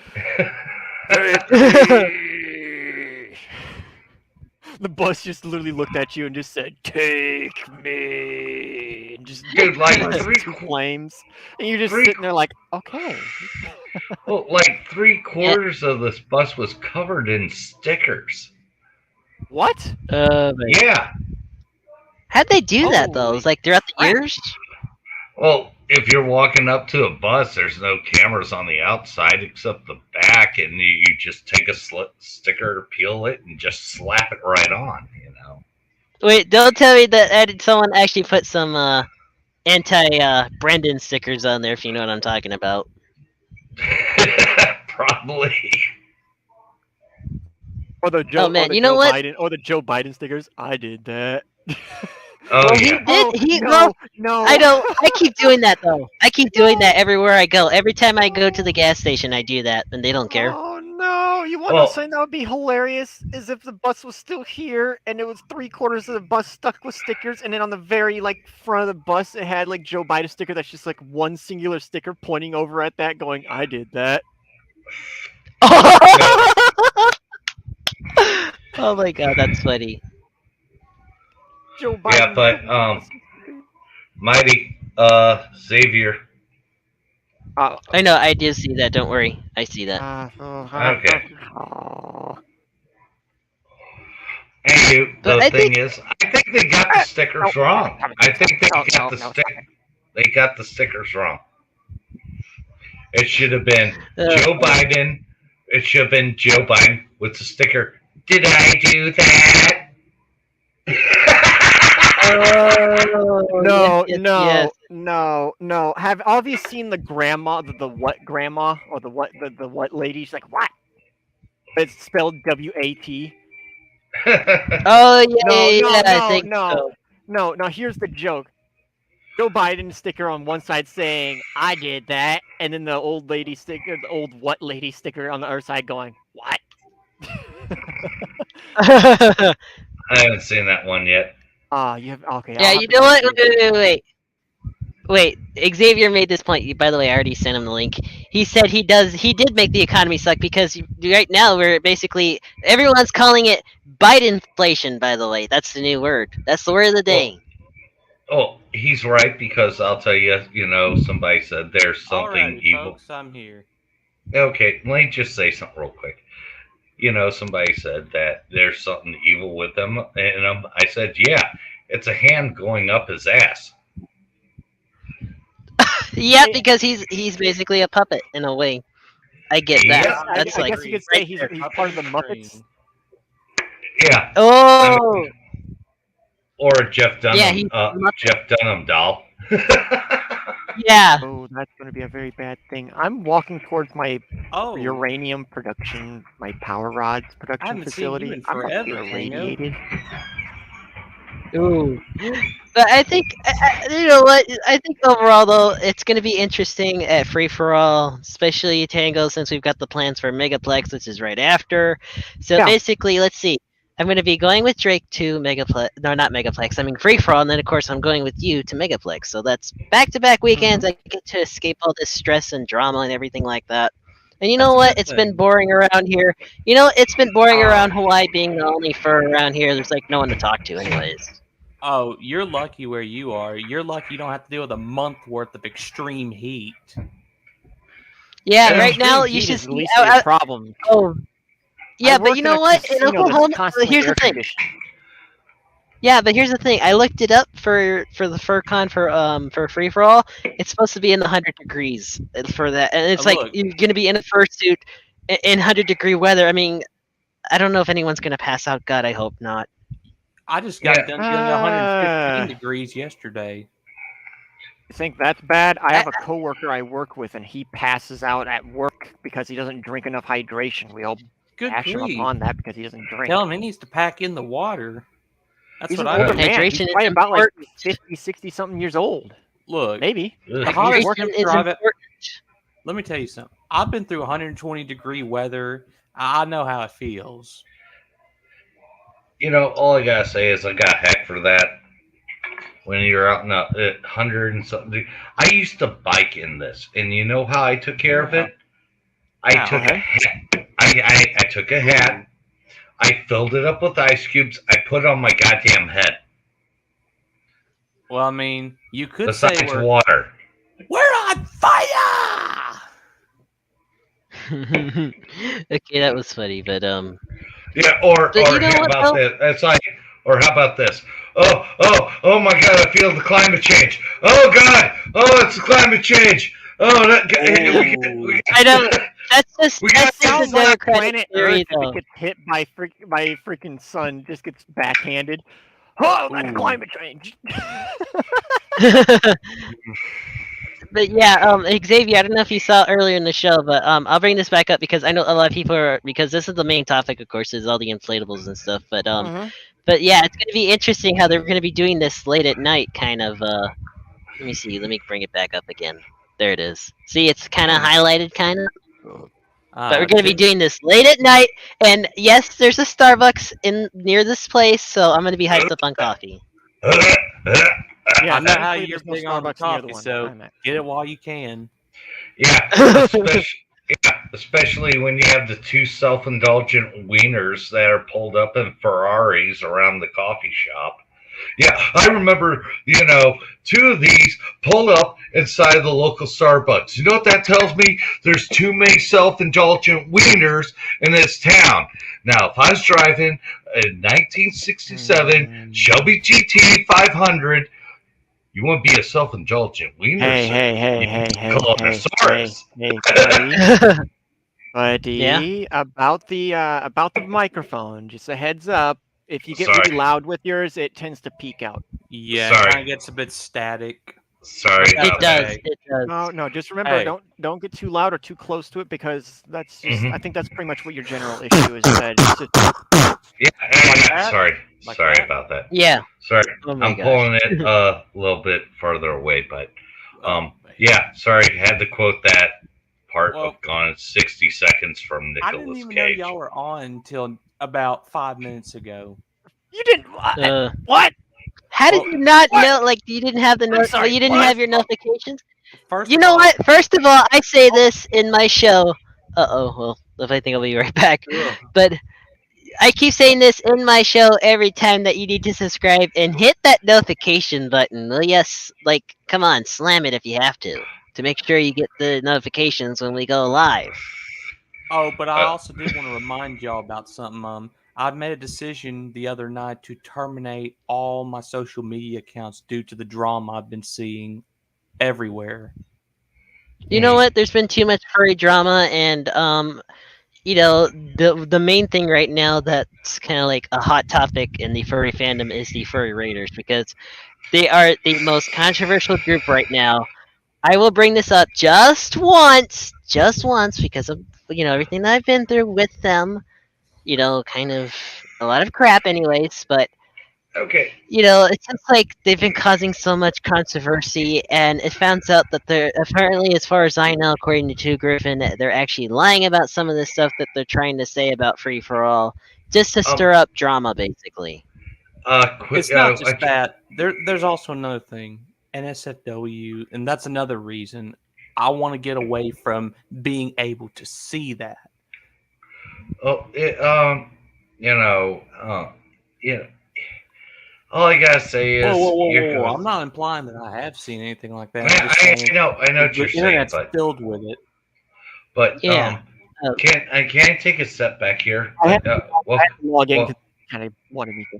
the bus just literally looked at you and just said, "Take me," and just Dude, like burst three into flames, and you're just three- sitting there like, okay. Well, like 3/4 of this bus was covered in stickers. What? Yeah. How'd they do that though? Holy It's like throughout the crap. years? Well, if you're walking up to a bus, there's no cameras on the outside except the back, and you just take a sticker, peel it, and just slap it right on, you know? Wait, don't tell me that someone actually put some anti Brendan stickers on there, if you know what I'm talking about. Probably. Or the Joe, Oh, man, or the you know Joe what? Biden, or the Joe Biden stickers. I did that. Oh, Well, he yeah. did. No. I know. I keep doing that though. I keep doing that everywhere I go. Every time I go to the gas station, I do that, and they don't care. Oh no! You want to know Well- something that would be hilarious? Is if the bus was still here and it was 3/4 of the bus stuck with stickers, and then on the very like front of the bus it had like Joe Biden sticker that's just like one singular sticker pointing over at that, going, "I did that." Oh my god, that's funny. Joe Biden. Yeah, but Mighty, Xavier. I know. I do see that. Don't worry. I see that. Okay. And But the I thing is, I think they got the stickers wrong. I think they got no, they got the stickers wrong. It should have been Joe Biden. It should have been Joe Biden with the sticker. Did I do that? No, yes, no, yes. no. Have all of you seen the grandma, the what grandma, or the what lady? She's like, what? It's spelled W-A-T. Oh, yeah, No, yeah, no, yeah, I no, think no, so. no. Now here's the joke. Joe Biden sticker on one side saying, I did that, and then the old lady sticker, the old what lady sticker on the other side going, what? I haven't seen that one yet. You have, okay, Yeah, I'll have you to know what? send you Wait. Wait, Xavier made this point. By the way, I already sent him the link. He said he did make the economy suck because right now we're basically everyone's calling it Bidenflation. By the way, that's the new word. That's the word of the day. Oh, he's right because I'll tell you. Somebody said there's something Alrighty, evil. folks, I'm here. Okay, let me just say something real quick. Somebody said that there's something evil with them, and I said, yeah, it's a hand going up his ass. Yeah, because he's basically a puppet in a way. I get that. Yeah. That's I like guess you could say right he's there. part of the Muppets. Yeah. Oh, Or Jeff Dunham. Yeah, he's Jeff Dunham doll. yeah. Oh, that's going to be a very bad thing. I'm walking towards my Oh, uranium production, my power rods I production haven't seen you facility. in I'm gonna be forever, Tango. irradiated. Ooh. But I think you know what? I think overall though, it's going to be interesting at Free for All, especially Tango, since we've got the plans for Megaplex, which is right after. So Yeah. basically, let's see. I'm going to be going with Drake to Megaplex. No, not Megaplex. I mean Free for All, and then of course I'm going with you to Megaplex. So that's back-to-back weekends. I get to escape all this stress and drama and everything like that. And you know That's a what? good It's been thing. boring around here. It's been boring around Hawaii being the only fur around here. There's like no one to talk to, anyways. Oh, you're lucky where you are. You're lucky you don't have to deal with a month worth of extreme heat. Yeah, Yeah. right now Extreme you heat should is the see. least of your problem. Oh, yeah, I but work you in a know what? In casino that's Oklahoma, constantly here's the air thing. conditioned. Yeah, but here's the thing. I looked it up for the FurCon for free for all. It's supposed to be in the 100 degrees for that, and it's like Look. you're gonna be in a fursuit in 100-degree weather. I mean, I don't know if anyone's gonna pass out. God, I hope not. I just got done feeling 115 Uh, degrees yesterday. You think that's bad? I have a coworker I work with, and he passes out at work because he doesn't drink enough hydration. We all Good bash him grief. upon that because he doesn't drink. Tell him he needs to pack in the water. That's He's what an I older do. man. Hydration He's is probably about like important. 50, 60 something years old. Look, Maybe. Ugh. the hottest Hydration is temperature I've important. let me tell you something. I've been through 120-degree weather. I know how it feels. All I gotta say is I got heck for that. When you're out in a 100 and something, I used to bike in this, and you know how I took care of it? I took a hat. I took a hat. I filled it up with ice cubes. I put it on my goddamn head. Well, I mean, you could Besides say water. we're on fire. Okay, that was funny, but Yeah, or you know how what, about though? this? It's like, or how about this? Oh my God! I feel the climate change. Oh God! Oh, it's the climate change. Oh, that. I don't. That's just We got that's just a Sounds like Democratic planet theory, Earth if though. it gets hit by freaking sun, just gets backhanded. Oh, that's Ooh. climate change. But yeah, Xavier, I don't know if you saw earlier in the show, but I'll bring this back up because I know a lot of people are because this is the main topic, of course, is all the inflatables and stuff. But but yeah, it's gonna be interesting how they're gonna be doing this late at night, kind of. Let me see. Let me bring it back up again. There it is. See, it's kind of highlighted, kind of. But we're gonna be doing this late at night, and yes, there's a Starbucks in near this place, so I'm gonna be hyped up on coffee. Yeah, I know how thankfully you're there's no big on the Starbucks near the coffee, one so I'm at. get it while you can. Yeah, especially when you have the two self-indulgent wieners that are pulled up in Ferraris around the coffee shop. Yeah, I remember, two of these pulled up inside the local Starbucks. You know what that tells me? There's too many self-indulgent wieners in this town. Now, if I was driving a 1967 Shelby GT 500, You want to be a self-indulgent wiener? Hey, Colossaurus. buddy, about the microphone. Just a heads up. If you get Sorry. really loud with yours, it tends to peak out. Yeah, Sorry. it kind of gets a bit static. Sorry It about that. It does. No, just remember, Hey. don't get too loud or too close to it because that's just. Mhm. I think that's pretty much what your general issue is. That it's just, Yeah, that? sorry. Like Sorry that? about that. Yeah. Sorry. Oh my I'm gosh. pulling it a little bit farther away, but yeah, sorry. Had to quote that part Well, of Gone in 60 Seconds from I didn't Nicolas even know Cage. y'all were on until about 5 minutes ago. you didn't. What? How did Well, you not what? know? Like you didn't have the I'm sorry, you didn't what? have your notifications. First You of know all, what? First of all, I say this in my show. Well, if I think I'll be right back. Ugh. But I keep saying this in my show every time that you need to subscribe and hit that notification button. Well, yes, like come on, slam it if you have to make sure you get the notifications when we go live. Oh, but I also did want to remind y'all about something. I made a decision the other night to terminate all my social media accounts due to the drama I've been seeing everywhere. You know what? There's been too much furry drama, and you know, the main thing right now that's kind of like a hot topic in the furry fandom is the furry raiders because they are the most controversial group right now. I will bring this up just once, because of everything that I've been through with them. Kind of a lot of crap, anyways. But Okay. it seems like they've been causing so much controversy, and it found out that they're apparently, as far as I know, according to Griffin, they're actually lying about some of the stuff that they're trying to say about Free for All, just to stir up drama, basically. It's not just that. There's also another thing, NSFW, and that's another reason I want to get away from being able to see that. All I gotta say is, whoa. I'm not implying that I have seen anything like that. I'm just saying I know what you're the saying, internet's but filled with it. Yeah. Can I take a step back here? I had to log in well- because kind of wanted me to.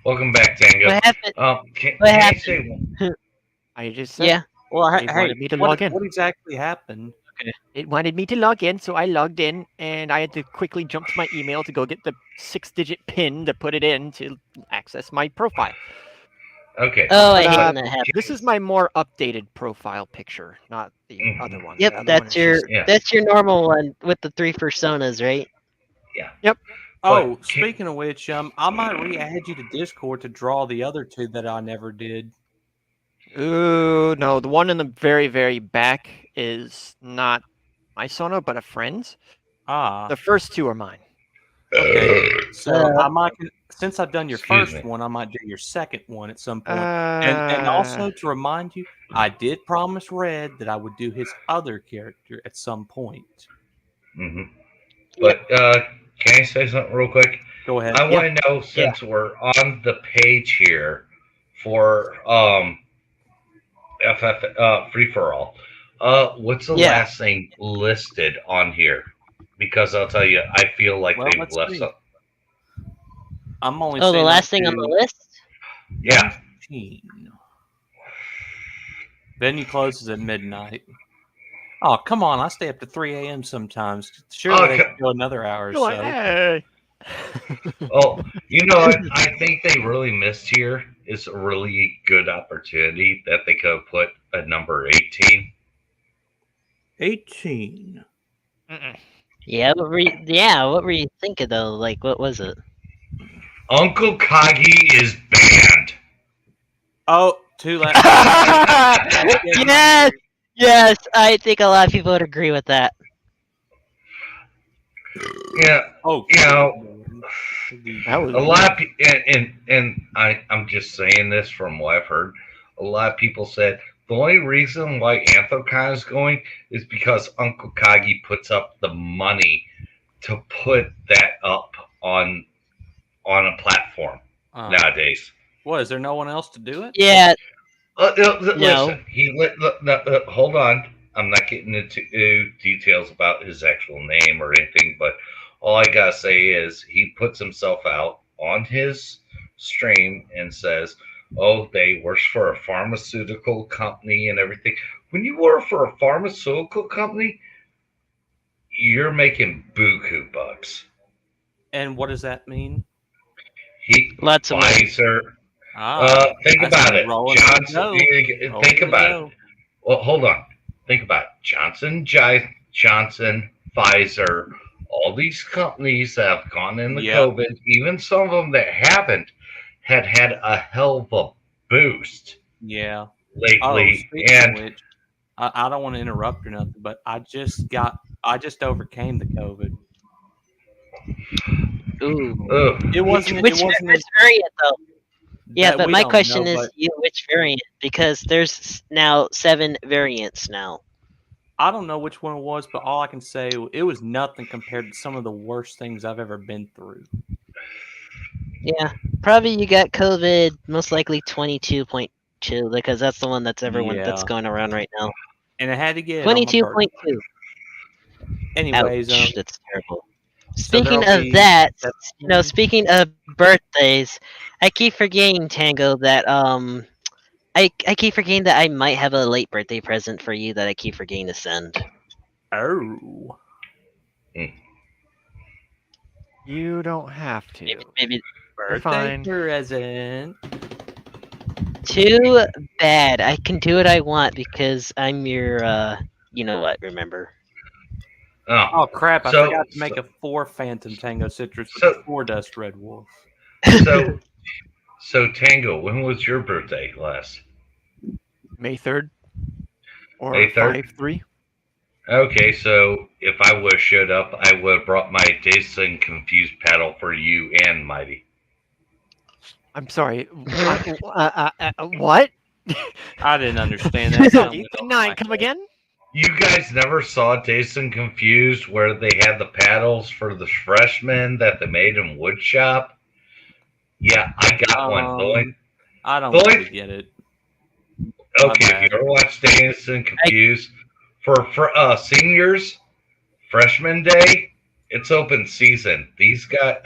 Welcome back, Tango. What happened? Can What I happened? say? I just said Yeah. Well, They wanted me to log in. What exactly happened? it wanted me to log in, so I logged in, and I had to quickly jump to my email to go get the 6-digit PIN to put it in to access my profile. Okay. Oh, I But, hate when that happens. This is my more updated profile picture, not the other one. Yep, The other that's one is your just- normal one with the 3 personas, right? Oh, But speaking of which, I might re-add you to Discord to draw the other two that I never did. Ooh, no, the one in the very, very back is not my Sono, but a friend's. Ah, The first two are mine. okay. So Uh, I might, since I've done your Excuse first me. one, I might do your second one at some point. And also to remind you, I did promise Red that I would do his other character at some point. hmm But can I say something real quick? Go ahead. I want to know, since we're on the page here for free for all, what's the Yeah. last thing listed on here? Because I'll tell you, I feel like Well, they've let's left see. something. I'm only Oh, the saying last up thing on to the list? Yeah. 19. Venue closes at midnight. Oh, come on. I stay up to 3 a.m. sometimes. Surely they can go another hour or You're like, so. hey. Oh, you know what? I think they really missed here is a really good opportunity that they could have put a number 18. 18. Mm-mm. Yeah, what were you thinking though? Like, what was it? Uncle Kagi is banned. Oh, too late. Yes, I think a lot of people would agree with that. Yeah, Oh, you know, That was a lot of people, and I'm just saying this from what I've heard. A lot of people said the only reason why Anthocon is going is because Uncle Kagi puts up the money to put that up on a platform nowadays. What, is there no one else to do it? Yeah. Listen, hold on. I'm not getting into details about his actual name or anything, but all I gotta say is he puts himself out on his stream and says, oh, they work for a pharmaceutical company and everything. When you work for a pharmaceutical company, you're making buku bucks. And what does that mean? Lots of money. Pfizer. Ah, Think I about see. it. Rolling in the Johnson. dough. Rolling Think in the about it. dough. Well, hold on. Think about it. Johnson, Pfizer, all these companies that have gone into Yep. COVID, even some of them that haven't, had a hell of a boost Yeah. Oh, lately. speaking And of which, I don't want to interrupt or nothing, but I just overcame the COVID. Ooh. ugh, It wasn't. Which It wasn't which as variant though? Yeah, that but we my don't question know, is, but which variant? Because there's now 7 variants now. I don't know which one it was. But all I can say, it was nothing compared to some of the worst things I've ever been through. Yeah, probably you got COVID, most likely 22.2, because that's the one that's that's Yeah, going around right now. and I had to get it on my birthday. 22.2. Anyways, Ouch, that's terrible. so Speaking there'll of be that, Mhm. speaking of birthdays, I keep forgetting, Tango, that I keep forgetting that I might have a late birthday present for you that I keep forgetting to send. Oh, You don't have to. Maybe You're birthday fine. present. too bad. I can do what I want because I'm your you know what, remember. Oh crap! I so forgot to make a 4 Phantom Tango Citrus with so a 4 Dust Red Wolf. so so Tango, when was your birthday last? May 3rd or May 3rd? 5/3. Okay, so if I would have showed up, I would have brought my Dazed and Confused paddle for you and Mighty. I'm sorry. What? I didn't understand that. Kinda 8th went and over 9, my come head. again? You guys never saw Dazed and Confused where they had the paddles for the freshmen that they made in woodshop? Yeah, I got one. I don't the really only get it. My okay, if you bad. ever watch Dazed and I Confused for seniors, freshman day, it's open season. These guys,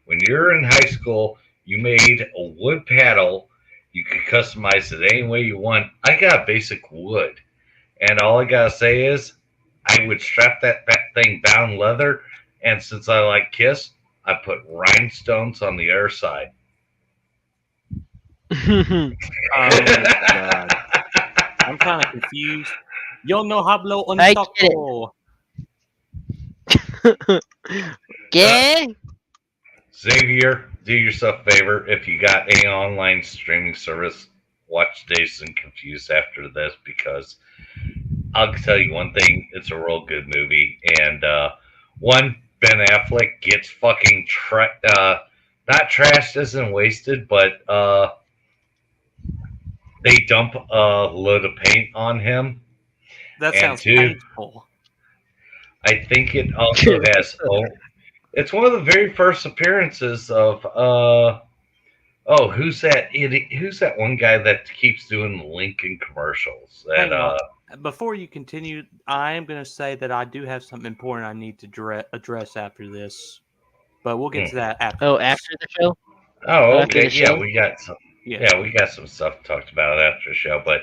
when you're in high school, you made a wood paddle. You could customize it any way you want. I got basic wood, and all I gotta say is, I would strap that thing down leather, and since I like Kiss, I put rhinestones on the other side. Oh god, I'm kind of confused. Yo no hablo un I get it. poco. Yeah. Xavier, do yourself a favor. If you got any online streaming service, watch Dazed and Confused after this because I'll tell you one thing: it's a real good movie. And one, Ben Affleck gets fucking not trashed isn't wasted, but they dump a load of paint on him. That And sounds two, painful. I think it also has. Oh, it's one of the very first appearances of oh, who's that idiot? Who's that one guy that keeps doing the Lincoln commercials? That Hang on. Before you continue, I am going to say that I do have something important I need to address after this, but we'll get to that after. Oh, this. after the show? Oh, after okay. the show? Yeah, we got some. Yeah. Yeah, we got some stuff talked about after the show. But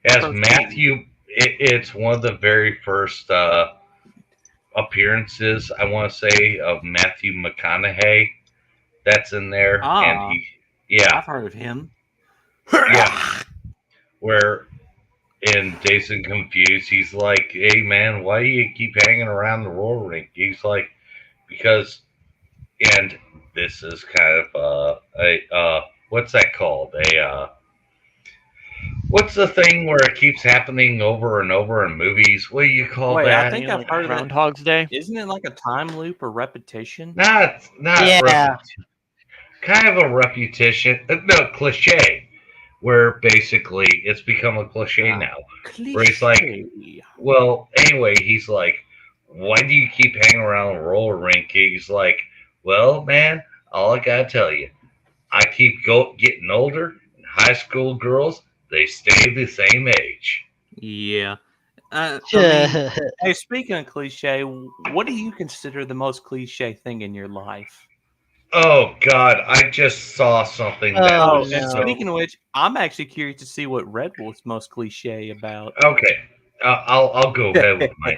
as Proceed. Matthew, it's one of the very first appearances I want to say of Matthew McConaughey that's in there, and I've heard of him. yeah, where in Dazed and Confused, he's like, "Hey man, why do you keep hanging around the roller rink?" He's like, "Because," and this is kind of what's that called? What's the thing where it keeps happening over and over in movies? What do you call Wait, that? I think I've heard of it. Groundhog's Day. Isn't it like a time loop or repetition? Not Yeah. kind of a repetition, no cliche, where basically it's become a cliche now. Where he's like, well, anyway, he's like, why do you keep hanging around the roller rink? He's like, well, man, all I gotta tell you, I keep getting older. And high school girls, they stay the same age. Yeah. I mean, hey, speaking of cliche, what do you consider the most cliche thing in your life? Oh God, I just saw something that Oh, Oh, was and so. no. speaking of which, I'm actually curious to see what Red Wolf's most cliche about. Okay, I'll go ahead with mine.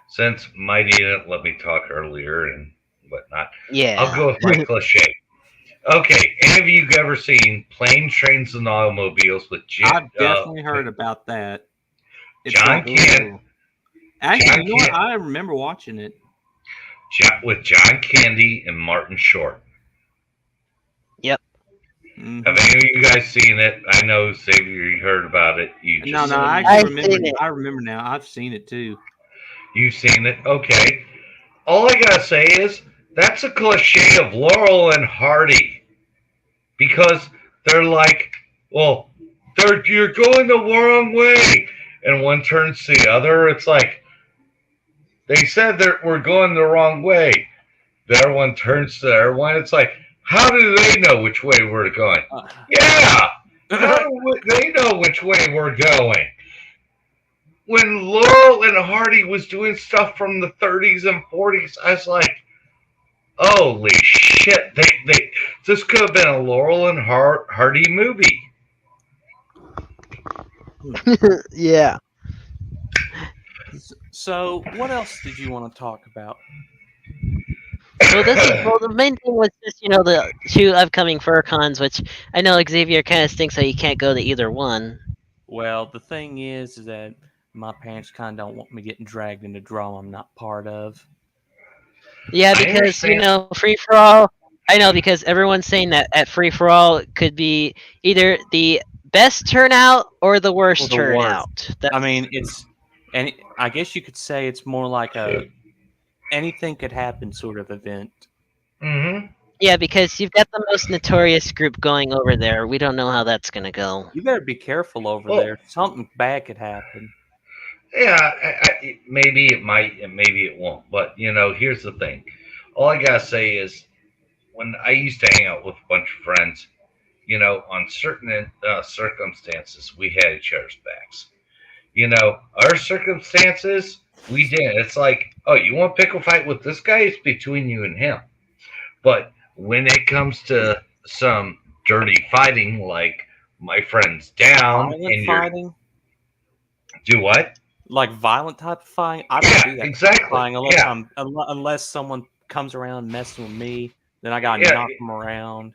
Since Mighty didn't let me talk earlier and whatnot, I'll Yeah. go with my cliche. Okay, any of you ever seen Planes, Trains, and Automobiles with I've definitely heard about that. It's John like, Can ooh. Actually, John you know what? Can I remember watching it. with John Candy and Martin Short? Yep. Have Hmm. any of you guys seen it? I know Xavier, you heard about it. You No, just no, I actually I've remember. seen it. I remember now. I've seen it too. you've seen it. Okay, all I gotta say is that's a cliche of Laurel and Hardy because they're like, well, you're going the wrong way, and one turns to the other. It's like they said that we're going the wrong way. The other one turns to the other one. It's like, how do they know which way we're going? Uh, Yeah, how do they know which way we're going? When Laurel and Hardy was doing stuff from the 30s and 40s, I was like, holy shit! They this could have been a Laurel and Hardy movie. Yeah. so, what else did you want to talk about? Well, the main thing was just the two upcoming FurCons, which I know Xavier kind of stinks that you can't go to either one. Well, the thing is that my parents kind of don't want me getting dragged into drama I'm not part of. Yeah, I because understand. free for all. I know because everyone's saying that at free for all could be either the best turnout or the Or worst the worst. turnout. I That's mean, and I guess you could say it's more like a anything could happen sort of event. Mm-hmm. yeah, because you've got the most notorious group going over there. We don't know how that's gonna go. You better be careful over Well, there. Something bad could happen. yeah, maybe it might, and maybe it won't. But here's the thing. All I gotta say is, when I used to hang out with a bunch of friends, on certain circumstances, we had each other's backs. Our circumstances, we didn't. It's like, oh, you want to pick a fight with this guy? It's between you and him. But when it comes to some dirty fighting, like my friend's down Violent and you're fighting? do what? Like violent type of fighting? I don't Yeah, do that type of exactly. fighting Yeah, unless someone comes around messing with me, then I gotta yeah. knock them around.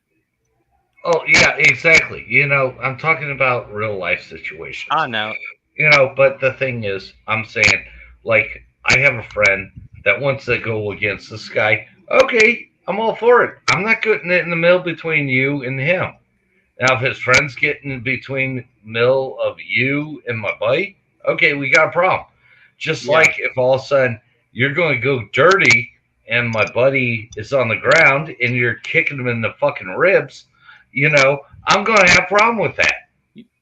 Oh, yeah, exactly. I'm talking about real life situations. I know. But the thing is, I'm saying, like, I have a friend that wants to go against this guy. Okay, I'm all for it. I'm not getting it in the middle between you and him. Now, if his friends get in between middle of you and my buddy, okay, we got a problem. Just Yeah. like if all of a sudden you're going to go dirty and my buddy is on the ground and you're kicking him in the fucking ribs, I'm going to have a problem with that.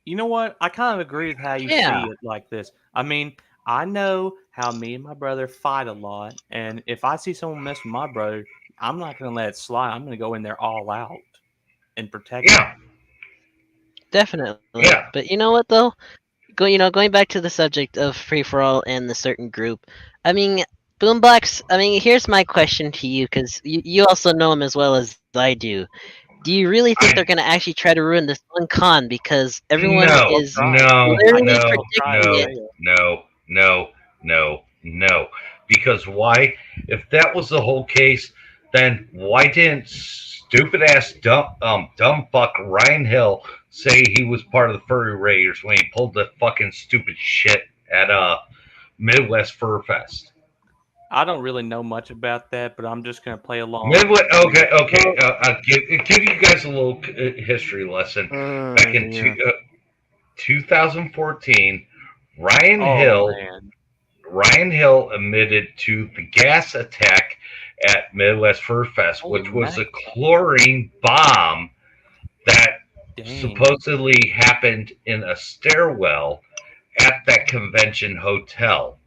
You know what? I kind of agree with how you Yeah, see it like this. I mean, I know how me and my brother fight a lot, and if I see someone mess with my brother, I'm not going to let it slide. I'm going to go in there all out and protect him. Yeah, definitely. yeah. But you know what though? Going back to the subject of free for all and the certain group. I mean, Boombox. I mean, here's my question to you, because you also know him as well as I do. Do you really think they're I gonna actually try to ruin this one con because everyone no, They'll is try. no, I literally guess no, they'll try and predicting it? no, fail. no, no, no. Because why? If that was the whole case, then why didn't stupid ass dumb fuck Ryan Hill say he was part of the furry raiders when he pulled the fucking stupid shit at Midwest Fur Fest? I don't really know much about that, but I'm just going to play along. Midwest. Okay, okay. Well, I'll give you guys a little history lesson. Back in Yeah. 2014, Ryan Oh, Hill man. Ryan Hill admitted to the gas attack at Midwest Fur Fest, Holy which was a mackerel. chlorine bomb that Dang. supposedly happened in a stairwell at that convention hotel.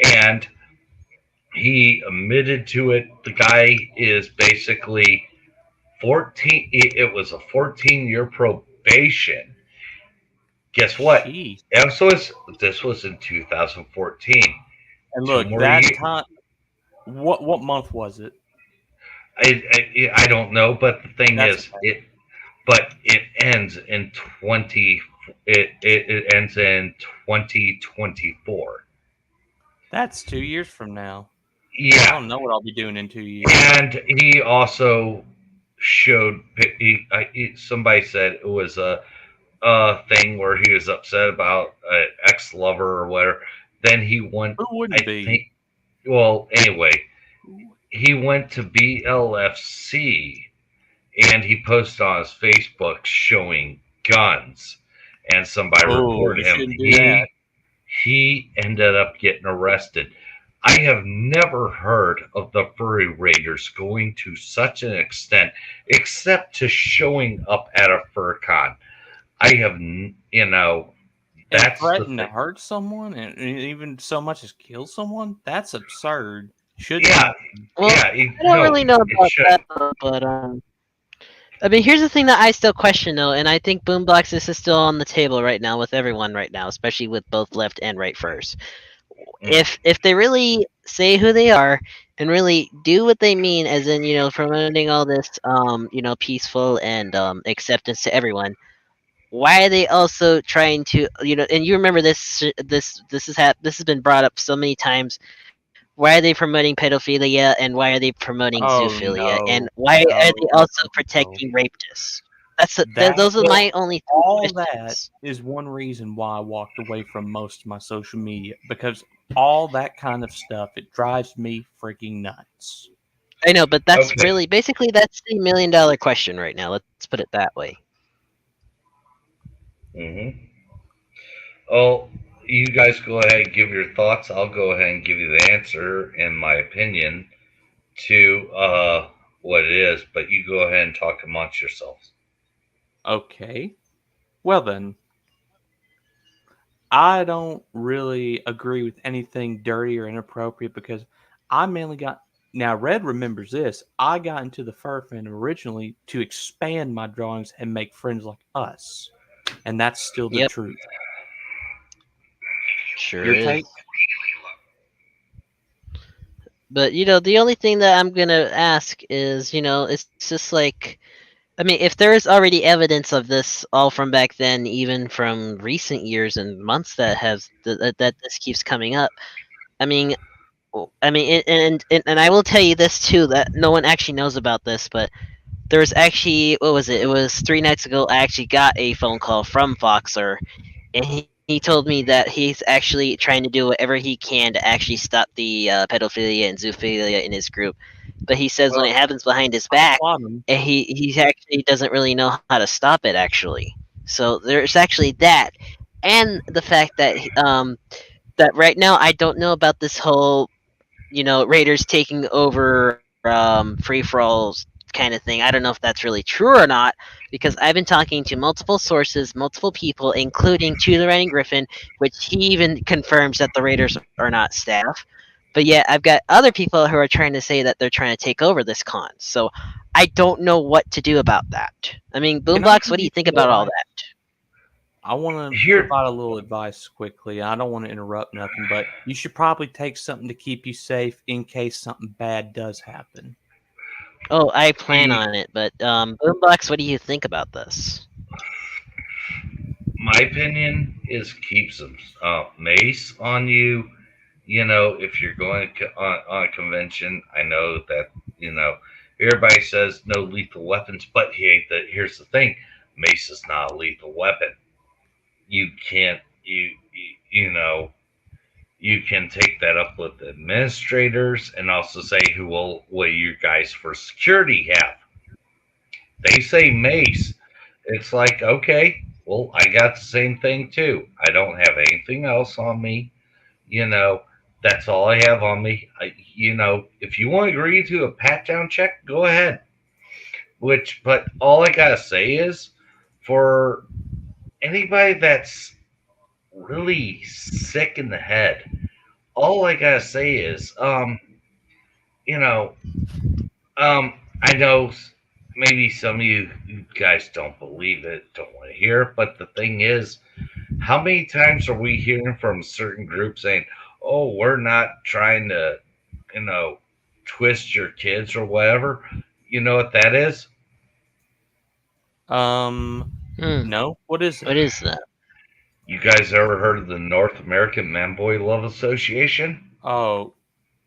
And he admitted to it. The guy is basically 14. It was a 14-year probation. Guess what? Jeez. This was in 2014. And Two look, more that years. time. What month was it? I don't know, but the thing That's is, it ends in 20. It ends in 2024. That's 2 years from now. I Yeah, don't know what I'll be doing in 2 years. and he also showed. Somebody said it was a thing where he was upset about an ex lover or whatever. Then he went. Who wouldn't I be? think. Well, anyway, he went to BLFC and he posted on his Facebook showing guns, and somebody Oh, you reported him. shouldn't do that. He ended up getting arrested. I have never heard of the furry raiders going to such an extent, except to showing up at a fur con. I have, And that's the threaten to thing. hurt someone and even so much as kill someone? That's absurd. Shouldn't Yeah, happen. Well, yeah, I don't no, really know it about should. that, but I mean, here's the thing that I still question though, and I think Boombox this is still on the table right now with everyone right now, especially with both left and right first. Mm. If they really say who they are and really do what they mean, as in promoting all this peaceful and acceptance to everyone, why are they also trying to and you remember this has been brought up so many times. Why are they promoting pedophilia and why are they promoting Oh zoophilia and no, why are no, they no, also no. protecting rapists? That Those are well, my only three all that questions. is one reason why I walked away from most of my social media because all that kind of stuff it drives me freaking nuts. I know, but that's Okay. really basically that's the $1 million question right now. Let's put it that way. Hmm. Oh, you guys go ahead and give your thoughts. I'll go ahead and give you the answer, in my opinion, to what it is. But you go ahead and talk amongst yourselves. Okay. Well then, I don't really agree with anything dirty or inappropriate because I mainly got now Red remembers this. I got into the fur fandom originally to expand my drawings and make friends like us. And that's still the Yep, truth. sure Your is. take? But the only thing that I'm gonna ask is, it's just like, I mean, if there is already evidence of this all from back then, even from recent years and months that this keeps coming up. I mean, and I will tell you this too that no one actually knows about this, but there was actually what was it? It was 3 nights ago. I actually got a phone call from Foxer, and he told me that he's actually trying to do whatever he can to actually stop the pedophilia and zoophilia in his group. But he says when Well, it happens behind his I back, applaud him. and he actually doesn't really know how to stop it. Actually, so there's actually that, and the fact that that right now I don't know about this whole Raiders taking over free for alls kind of thing. I don't know if that's really true or not because I've been talking to multiple sources, multiple people, including to the Running Griffin, which he even confirms that the Raiders are not staff. But yet I've got other people who are trying to say that they're trying to take over this con. So I don't know what to do about that. I mean, Can I Boombox, what give do you you think some about all advice? that? I want to Here, provide a little advice quickly. I don't want to interrupt nothing, but you should probably take something to keep you safe in case something bad does happen. Oh, I plan e- on it, but Boombox, what do you think about this? my opinion is keep some mace on you. If you're going on a convention, I know that everybody says no lethal weapons, but here's the thing: mace is not a lethal weapon. You can't you can take that up with the administrators and also say will you guys for security have. They say mace. It's like, okay, well, I got the same thing too. I don't have anything else on me. You know, that's all I have on me. If you want to agree to a pat down check, go ahead. But all I gotta say is, for anybody that's really sick in the head, all I gotta say is, you know, I know maybe some of you guys don't believe it, don't want to hear it, but the thing is, how many times are we hearing from certain groups saying, "Oh, we're not trying to, you know, twist your kids or whatever"? You know what that is? No. What is What it? is that? You guys ever heard of the North American Man-Boy Love Association? Oh,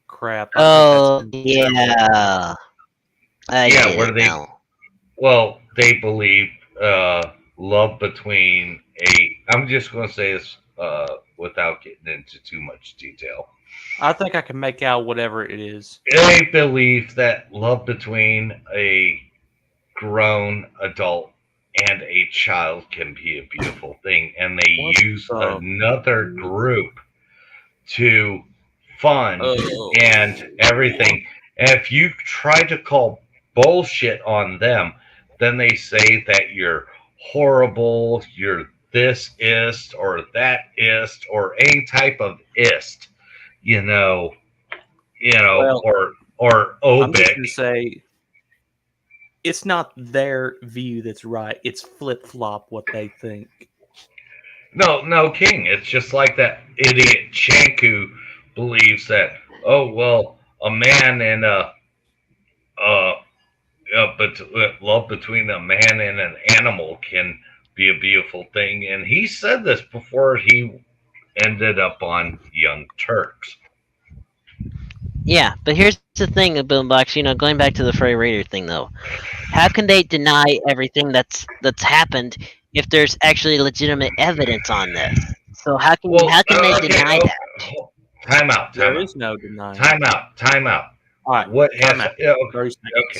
crap. I think that's Oh several. yeah, I Yeah, get where it they now. well, they believe love between a. I'm just going to say this without getting into too much detail. I think I can make out whatever it is. They believe that love between a grown adult and a child can be a beautiful thing, and they What use the? another group to fund and everything. And if you try to call bullshit on them, then they say that you're horrible, you're this ist or that ist or any type of ist, you know, Well, or I'm just obic. gonna say it's not their view that's right. It's flip flop what they think. No, no, King. It's just like that idiot Shank who believes that, oh well, a man and uh, but love between a man and an animal can be a beautiful thing. And he said this before he ended up on Young Turks. Yeah, but here's the thing, Boombox. Going back to the Furry Raider thing, though. How can they deny everything that's happened if there's actually legitimate evidence on this? So Well, how can they okay, deny that? time out, There time out, is no denying. time out, time out. All right, What time has out. yeah, 30 okay,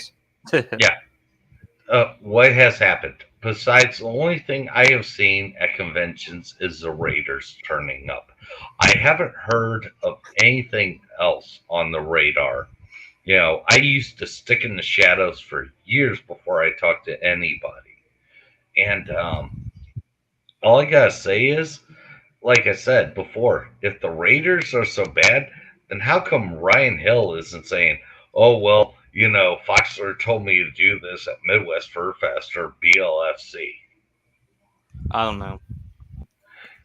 seconds. yeah. What has happened? Besides, the only thing I have seen at conventions is the Raiders turning up. I haven't heard of anything else on the radar. I used to stick in the shadows for years before I talked to anybody. And all I gotta say is, like I said before, if the Raiders are so bad, then how come Ryan Hill isn't saying, "Oh well, Foxler told me to do this at Midwest Fur Fest or BLFC"? I don't know.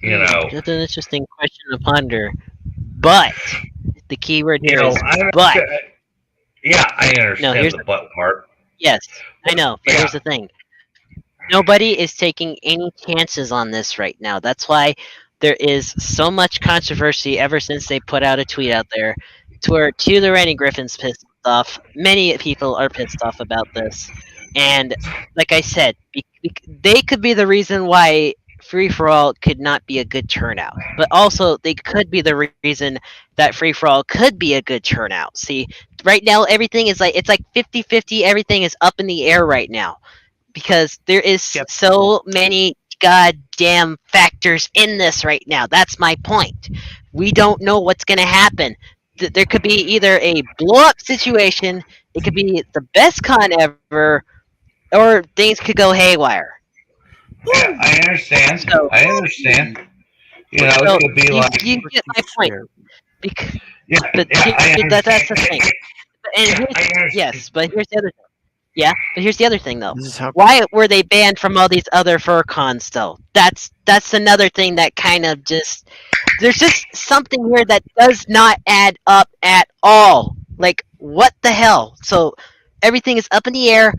You know, That's an interesting question to ponder. But the key word you here know, is I'm but. yeah, I No, understand here's the the butt part. yes, I know, but Yeah, here's the thing. Nobody is taking any chances on this right now. That's why there is so much controversy ever since they put out a tweet out there to where the Randy Griffin's pissed off. Many people are pissed off about this. And like I said, they could be the reason why Free for All could not be a good turnout. But also they could be the reason that Free for All could be a good turnout. See, right now everything is like it's like 50-50, everything is up in the air right now because there is Skeptical. so many goddamn factors in this right now. That's my point. We don't know what's going to happen. There could be either a blow up situation, it could be the best con ever, or things could go haywire. yeah, I understand. So, I understand. so It could be you like, get my point. Because, yeah, but yeah, I that's the understand. thing. And Yeah, here's, I understand. yes, but here's the other thing. Yeah, but here's the other thing though. This is how Why were they banned from all these other fur cons though? That's another thing that kind of just there's just something here that does not add up at all. Like what the hell? So everything is up in the air.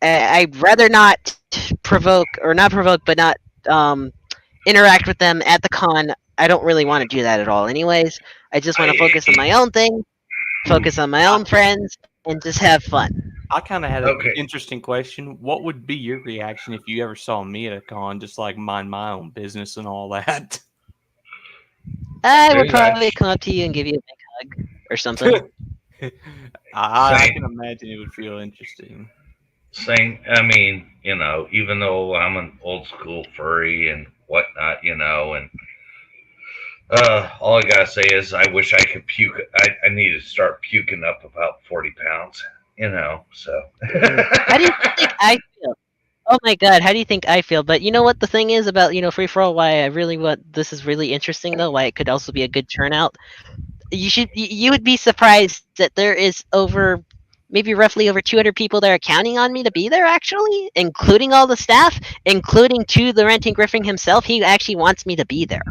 I'd rather not provoke or not provoke, but not um, interact with them at the con. I don't really want to do that at all. Anyways, I just want to focus on my own thing, focus on my own friends, and just have fun. I kind of had an Okay. interesting question. What would be your reaction if you ever saw me at a con, just like mind my own business and all that? I would Very probably nice. come up to you and give you a big hug or something. I Same. can imagine it would feel interesting. Same. I mean, even though I'm an old school furry and whatnot, and all I gotta say is I wish I could puke. I need to start puking up about 40 pounds. So. How do you think I feel? Oh my god, how do you think I feel? But you know what the thing is about free for all? Why I really want this is really interesting though. Why it could also be a good turnout. You would be surprised that there is over maybe roughly over 200 people that are counting on me to be there actually, including all the staff, including to the renting Griffin himself. He actually wants me to be there,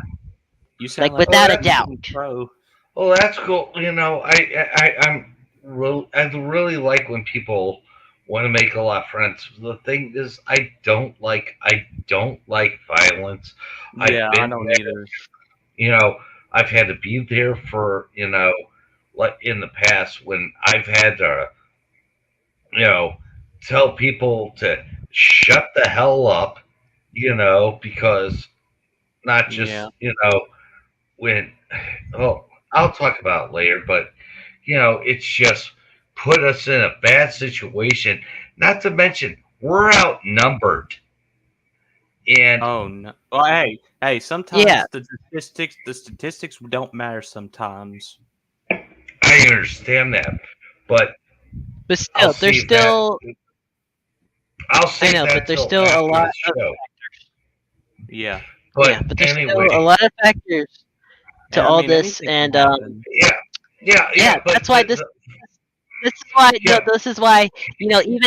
You sound like like without a that's- doubt. pro. Well, that's cool. I really like when people want to make a lot of friends. The thing is, I don't like violence. Yeah, I've I been don't there. either. You know, I've had to be there for, like in the past when I've had to, you know, tell people to shut the hell up, because not Yeah. just, when, well, I'll talk about it later, but, it's just put us in a bad situation. Not to mention, we're outnumbered. And Oh no. Well, hey, Yeah, sometimes the statistics don't matter sometimes. I understand that, but but I'll still, there's save that. still. I'll I save know, but that there's till still a after lot the of. show. Yeah. But Yeah, but there's still anyway, a lot of factors to And I all mean, this, anything can and happen. yeah, yeah, yeah, yeah. But that's why this is why no, yeah, this is why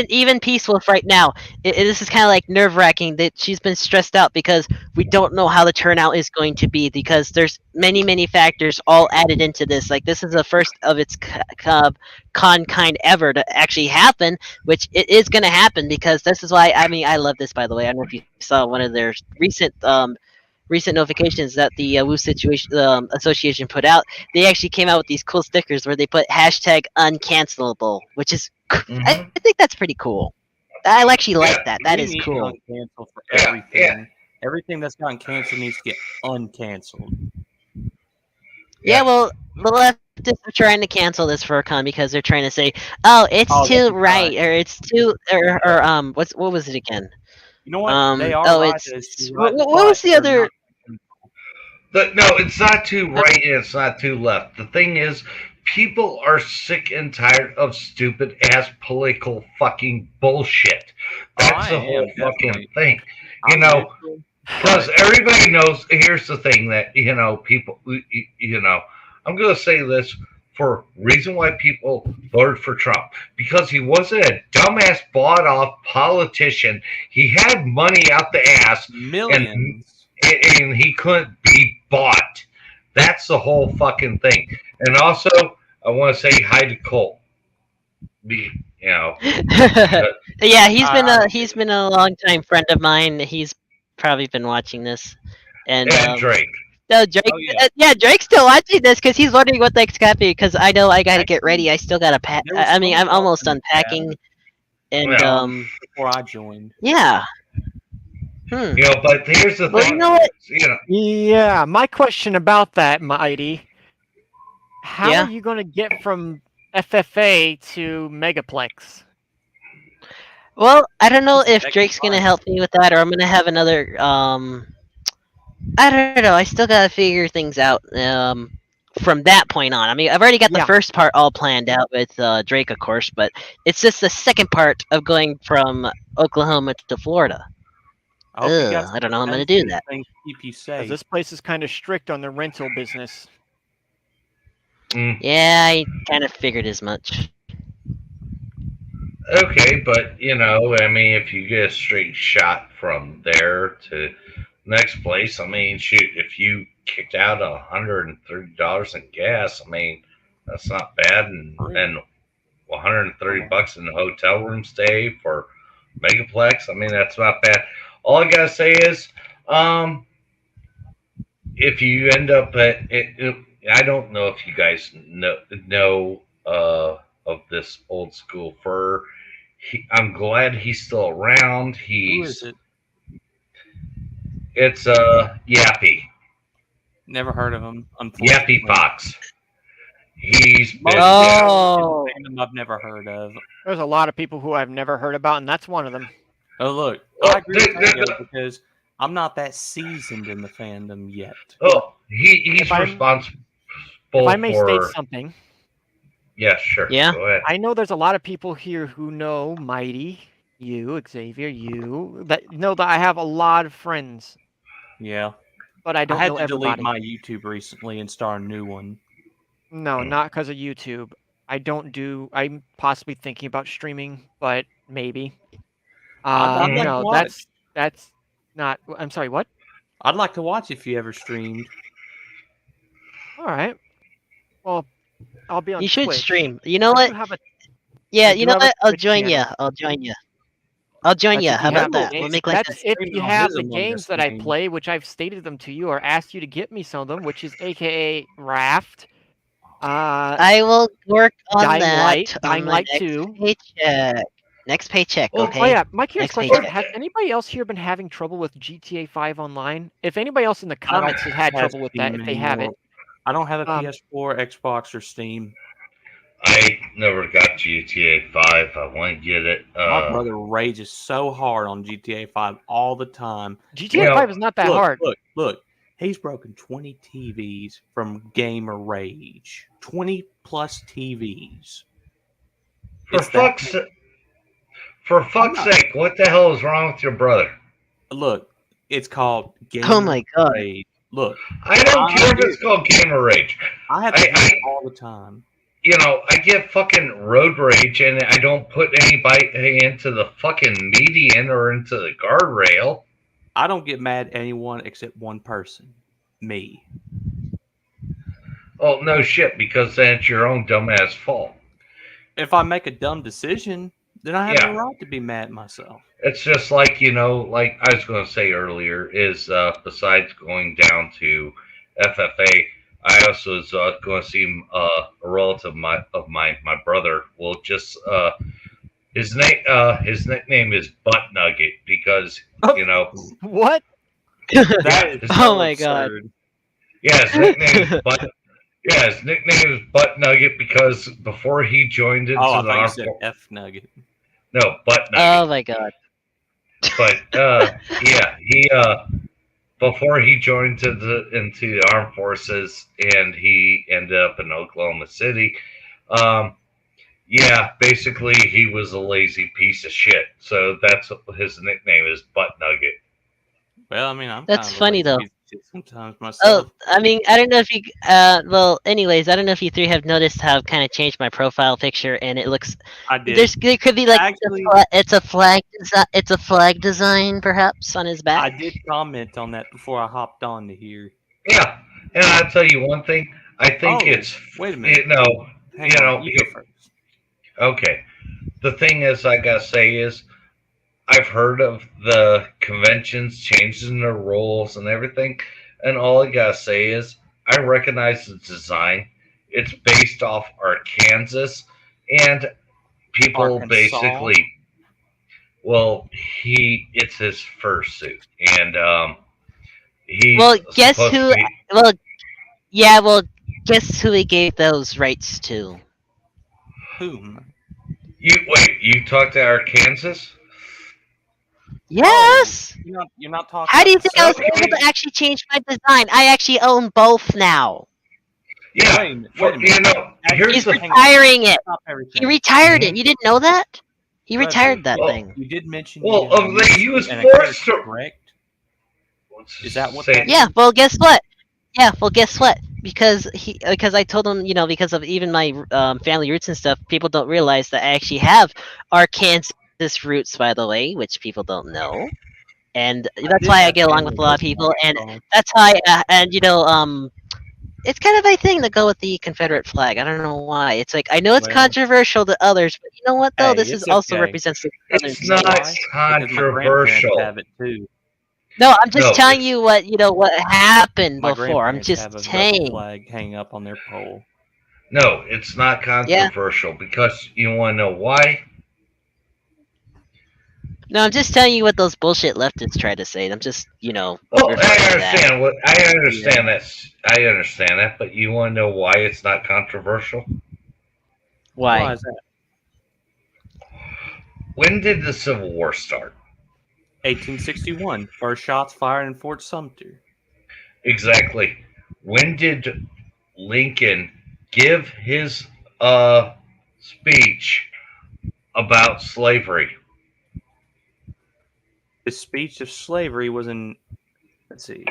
even Peace Wolf right now, this is kind of like nerve wracking that she's been stressed out because we don't know how the turnout is going to be because there's many factors all added into this. Like this is the first of its con kind ever to actually happen, which it is going to happen because this is why I love this, by the way. I don't know if you saw one of their recent notifications that the Woo Situation Association put out. They actually came out with these cool stickers where they put hashtag uncancelable, which is I hmm think that's pretty cool. I actually like yeah, that. That We is need to cool. uncancel for yeah, yeah, everything. Everything that's gotten canceled needs to get uncanceled. Yeah, yeah. well, the leftists are trying to cancel this for a con because they're trying to say, "Oh, it's Oh, they'll too be fine. right," or "It's too," or what was it again? You know what? They are Oh, right it's as to right, what but was the they're other? not. No, it's not too Uh, right and it's not too left. The thing is, people are sick and tired of stupid ass political fucking bullshit. Oh, That's I the am whole fucking definitely. thing. You I'm know, neutral, because but everybody knows. Here's the thing that people. I'm going to say this for reason why people voted for Trump because he wasn't a dumbass bought off politician. He had money out the ass, and millions. and he couldn't be bought. That's the whole fucking thing. And also, I want to say hi to Cole. Be because yeah, I he's been a long time friend of mine. He's probably been watching this, and and Drake. no, Drake. oh yeah. Yeah, Drake's still watching this because he's wondering what the next happening. Because I know I got to get Actually, ready. I still got to pack. there was I mean, someone I'm else almost in the chat unpacking, and Well, before I joined. yeah. Hmm. but here's the Well, you thing. know what? Yeah, my question about that, Mighty, how are Yeah. you going to get from FFA to Megaplex? Well, I don't know Just if check the Drake's gonna price. help me with that, or I'm gonna have another. I don't know. I still gotta figure things out. From that point on. I mean, I've already got the Yeah. first part all planned out with Drake, of course, but it's just the second part of going from Oklahoma to Florida. I hope you got I some don't know how I'm gonna defense do and that. things to keep you Because safe. this place is kind of strict on the rental business. Yeah, I kind of figured as much. Okay, but I mean, if you get a straight shot from there to next place, I mean, shoot, if you kicked out $130 in gas, I mean, that's not bad, and $130 in the hotel room stay for Megaplex. I mean, that's not bad. All I gotta say is, if you end up I don't know if you guys know of this old school fur. I'm glad he's still around. Who is it? It's Yappy Never heard of him. Yappy Unfortunately, Fox. He's most been of the yeah. Oh, shows in the fandom I've never heard of. There's a lot of people who I've never heard about, and that's one of them. Oh look, Well, I agree with Tango because I'm not that seasoned in the fandom yet. he's If I'm- responsible If I may state for. something, Yeah, sure. Yeah. Go ahead. I know there's a lot of people here who know Mighty, you, Xavier, you, that know that I have a lot of friends, Yeah, but I I don't had know to delete everybody. my YouTube recently and start a new one. No, not because of YouTube. I'm possibly thinking about streaming, but maybe. I'd like to No, watch. that's not. I'm sorry. What? I'd like to watch if you ever streamed. All right. Well, I'll be on you should Twitch. stream. You know I what? do have a Yeah, I you do know have a what? I'll Twitch join you. channel. I'll join you. I'll join That's you. if How you about have the that? We'll game. make like That's this. if stream you on have his the among games us that I game. play, which I've stated them to you or asked you to get me some of them, which is AKA Raft, I will work on Dying that Light, on Dying my Light next 2. paycheck. Next paycheck, Oh, Oh okay? yeah, my curious Next question: paycheck. has anybody else here been having trouble with GTA 5 online? If anybody else in the comments has had have trouble with that, Steam if they have it, anymore. I don't have a um, PS4, Xbox, or Steam. I never got GTA 5. I want to get it. My brother rages so hard on GTA 5 all the time. GTA You 5 know, is not that Look, hard. look. He's broken 20 TVs from gamer rage. 20 plus TVs. for It's that. fuck's for I'm fuck's not. sake, what the hell is wrong with your brother? Look, it's called Oh gamer my god. rage. Look, I don't I care if do. it's called gamer rage. I have to I, do I it all the time. you know, I get fucking road rage and I don't put anybody into the fucking median or into the guardrail. I don't get mad at anyone except one person. Me. Oh, no shit, because then it's your own dumbass fault. If I make a dumb decision, then I have the Yeah. right to be mad at myself. It's just like, you know, like I was going to say earlier, is besides going down to FFA, I also was going to see a relative of mine, my brother. Well, just his nickname is Butt Nugget because you know, What? That yeah, is his, Oh so my god. absurd. yeah, his nickname is Butt. Yeah, his nickname is Butt Nugget because before he joined into Oh, I the thought you armed said F Nugget. no Butt Oh Nugget, my god. but yeah, he before he joined into the armed forces and he ended up in Oklahoma City. Um, yeah, basically he was a lazy piece of shit. So that's what his nickname is, Butt Nugget. Well, I mean, I'm That's kind of a funny lazy though. piece of shit sometimes Oh, myself. I mean, I don't know if you. Well, anyways, I don't know if you three have noticed how I've kind of changed my profile picture, and it looks. I did. There could be like Actually, it's a flag. It's a flag design, perhaps, on his back. I did comment on that before I hopped on to here. Yeah, and I'll tell you one thing. I think Oh, it's wait a minute. Hang you on, know. you go first. Okay, the thing is, I gotta say is I've heard of the conventions changing their rules and everything, and all I gotta say is I recognize the design. It's based off Arkansas, and people Arkansas. basically, well, it's his fursuit, and he's Well, guess supposed who? to be. Well, yeah. Well, guess who he gave those rights to? Whom? You talked to Arkansas? Yes. You're not talking How about do you the think I was Okay. able to actually change my design? I actually own both now. Yeah, Wait a minute. you know, here's He's the hang on. retiring it. Stop everything. He retired Mhm. it. You didn't know that? He Frederick, retired that Well, thing. You did mention well, he was and forced to. correct? Is that what Say- that Yeah. is? Well, guess what? Yeah. Well, guess what? Because I told him, because of even my family roots and stuff, people don't realize that I actually have Arkansas roots, by the way, which people don't know. And that's did why I have get along family with a lot of roots in people, and Arkansas. that's how it's kind of a thing to go with the Confederate flag. I don't know why. It's like, I know it's Well, controversial to others, but you know what though? hey, This is it's also okay. represents the Southern It's You know not states. why? Because my grandparents controversial. have it too. No, I'm just No, telling it's you what happened My before. I'm grandparents have just a rebel saying. flag hanging up on their pole. no, it's not Yeah. controversial because you want to know why? No, I'm just telling you what those bullshit leftists try to say. I'm just, Well, referring I to that. understand I understand that. I understand that, but you want to know why it's not controversial? Why Why? is that? When did the Civil War start? 1861. First shots fired in Fort Sumter. Exactly. When did Lincoln give his speech about slavery? His speech of slavery was in, let's see,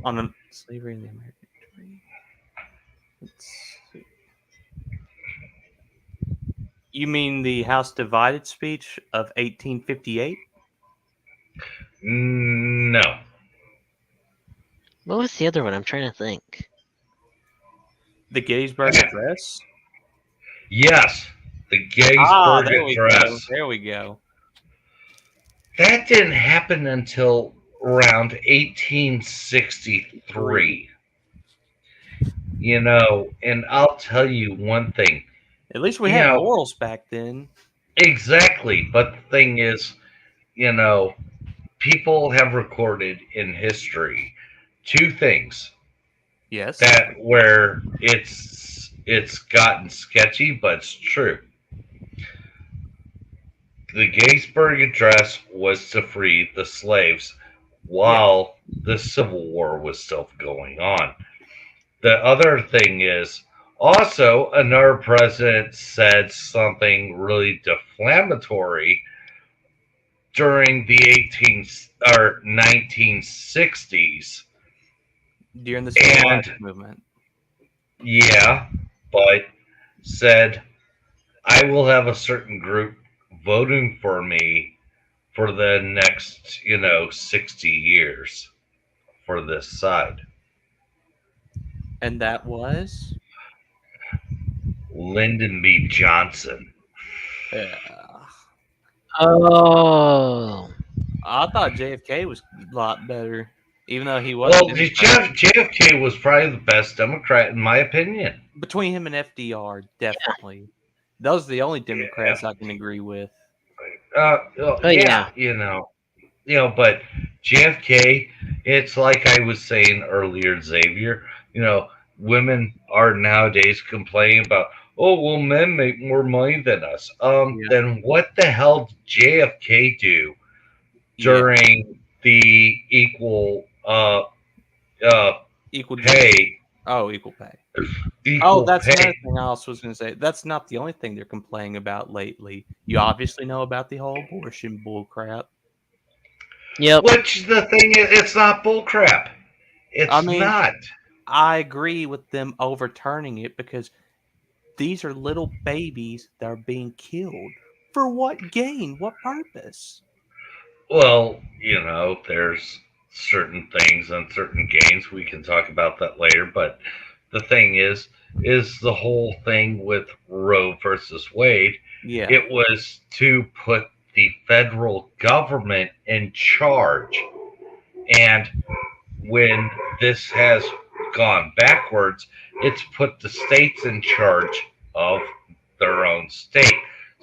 on slavery in the American dream. Let's see. You mean the House Divided speech of 1858? No. What was the other one? I'm trying to think. The Gettysburg Okay. Address? Yes. the Gettysburg there we go. Address. There we go. That didn't happen until around 1863. You know, and I'll tell you one thing. At least we You had know, morals back then. exactly. But the thing is, you know, people have recorded in history two things Yes. that where it's gotten sketchy, but it's true. The Gettysburg Address was to free the slaves while the Civil War was still going on. The other thing is also another president said something really deflammatory during the 1960s. During the civil rights And movement. yeah, but said I will have a certain group voting for me for the next, 60 years for this side. And that was? Lyndon B. Johnson. Yeah. Oh. I thought JFK was a lot better, even though he was Well, a Democrat. JFK was probably the best Democrat in my opinion. Between him and FDR, definitely. Those are the only Democrats I can agree with. Oh, yeah, yeah. But JFK, it's like I was saying earlier, Xavier. Women are nowadays complaining about, oh, well, men make more money than us. Yeah. Then what the hell did JFK do during the equal Equal pay? Oh, equal pay. Equal that's pay. another thing I also was going to say. That's not the only thing they're complaining about lately. You obviously know about the whole abortion bullcrap. Yep. Which the thing is, it's not bullcrap. It's not. I agree with them overturning it because these are little babies that are being killed. For what gain? What purpose? Well, there's certain things and certain games. We can talk about that later. But the thing is the whole thing with Roe versus Wade, Yeah. it was to put the federal government in charge. And when this has gone backwards, it's put the states in charge of their own state,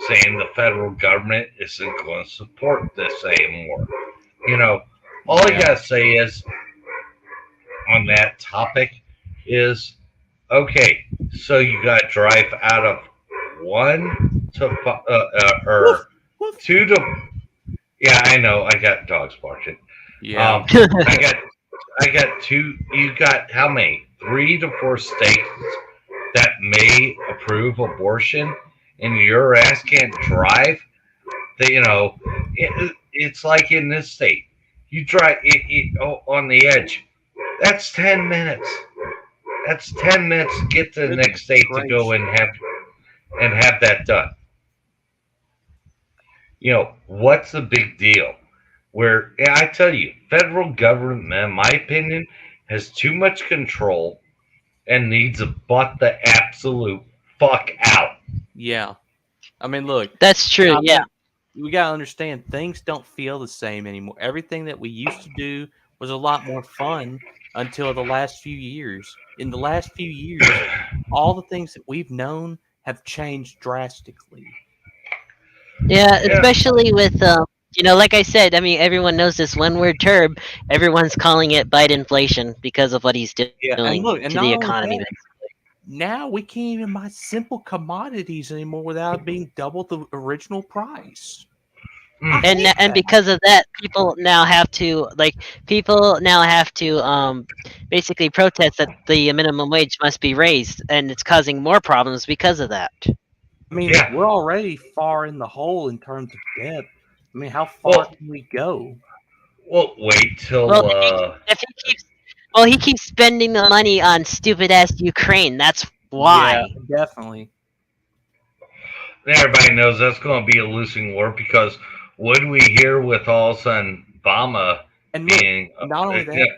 saying the federal government isn't going to support this anymore. All I gotta say is on that topic is okay. So you got to drive out of 1 to or 2 to. Yeah, I know. I got dogs barking. Yeah. I got 2. You got how many? 3 to 4 states that may approve abortion, and your ass can't drive. It's like in this state, you drive on the edge. That's 10 minutes. That's 10 minutes to get to the next state to go and have that done. What's the big deal? I tell you, federal government, in my opinion, has too much control and needs to butt the absolute fuck out. Yeah. I mean, look. That's true, yeah. We got to understand things don't feel the same anymore. Everything that we used to do was a lot more fun until the last few years. In the last few years, all the things that we've known have changed drastically. Yeah, especially with, like I said, I mean, everyone knows this one-word term. Everyone's calling it Bidenflation because of what he's doing to the economy. Now we can't even buy simple commodities anymore without it being double the original price. And because of that, people now have to basically protest that the minimum wage must be raised, and it's causing more problems because of that. I mean, we're already far in the hole in terms of debt. I mean, how far can we go? Well, wait till. He keeps spending the money on stupid ass Ukraine. That's why. Yeah, definitely. Everybody knows that's going to be a losing war because what do we hear with all of a sudden Obama and being not only that,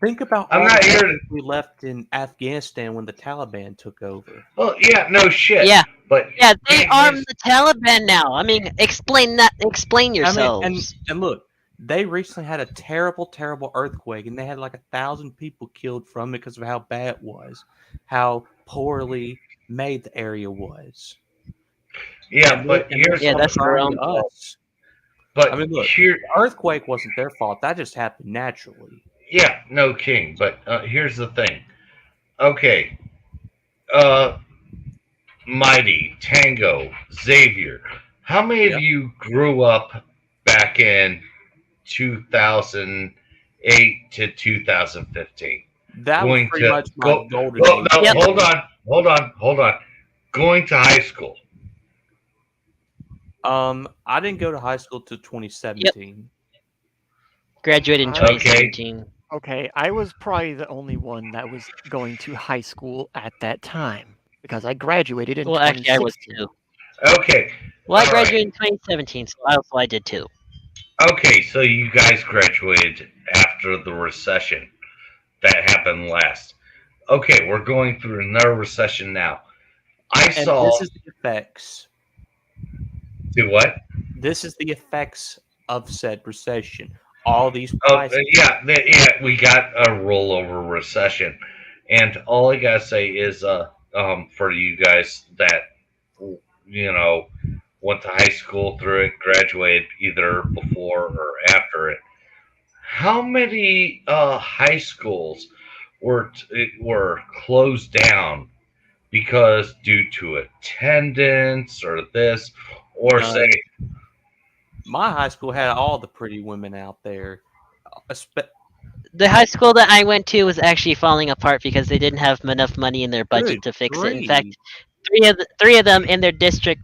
Think about I'm all not the here to. veterans we left in Afghanistan when the Taliban took over. Well, yeah, no shit. Yeah. But Yeah, they here's- armed the Taliban now. I mean, explain that. Explain yourselves. I mean, and look, they recently had a terrible, terrible earthquake, and they had like 1,000 people killed from it because of how bad it was, how poorly made the area was. yeah, And but they're here's Yeah, that's their referring own to fault. us. but I mean, look, here. the earthquake wasn't their fault. That just happened naturally. Yeah, no king. But here's the thing. Okay, uh, Mighty, Tango, Xavier. How many Yeah. of you grew up back in 2008 to 2015? That was Going pretty to much my go. golden Well, age. no, Yep. hold on. Going to high school. I didn't go to high school till 2017. Graduated in Okay. 2017. Okay, I was probably the only one that was going to high school at that time because I graduated in Well, actually, I was 2016. too. Okay. Well, I all graduated right. in 2017, so I did too. Okay, so you guys graduated after the recession that happened last. Okay, we're going through another recession now. I And saw. this is the effects. Do what? This is the effects of said recession. All these Oh, prices. yeah, we got a rollover recession, and all I gotta say is, for you guys that went to high school through it, graduated either before or after it. How many high schools were closed down because due to attendance or this, or None. say, My high school had all the pretty women out there. Espe- The high school that I went to was actually falling apart because they didn't have enough money in their budget Good to fix it. In fact, grief. three of them in their district,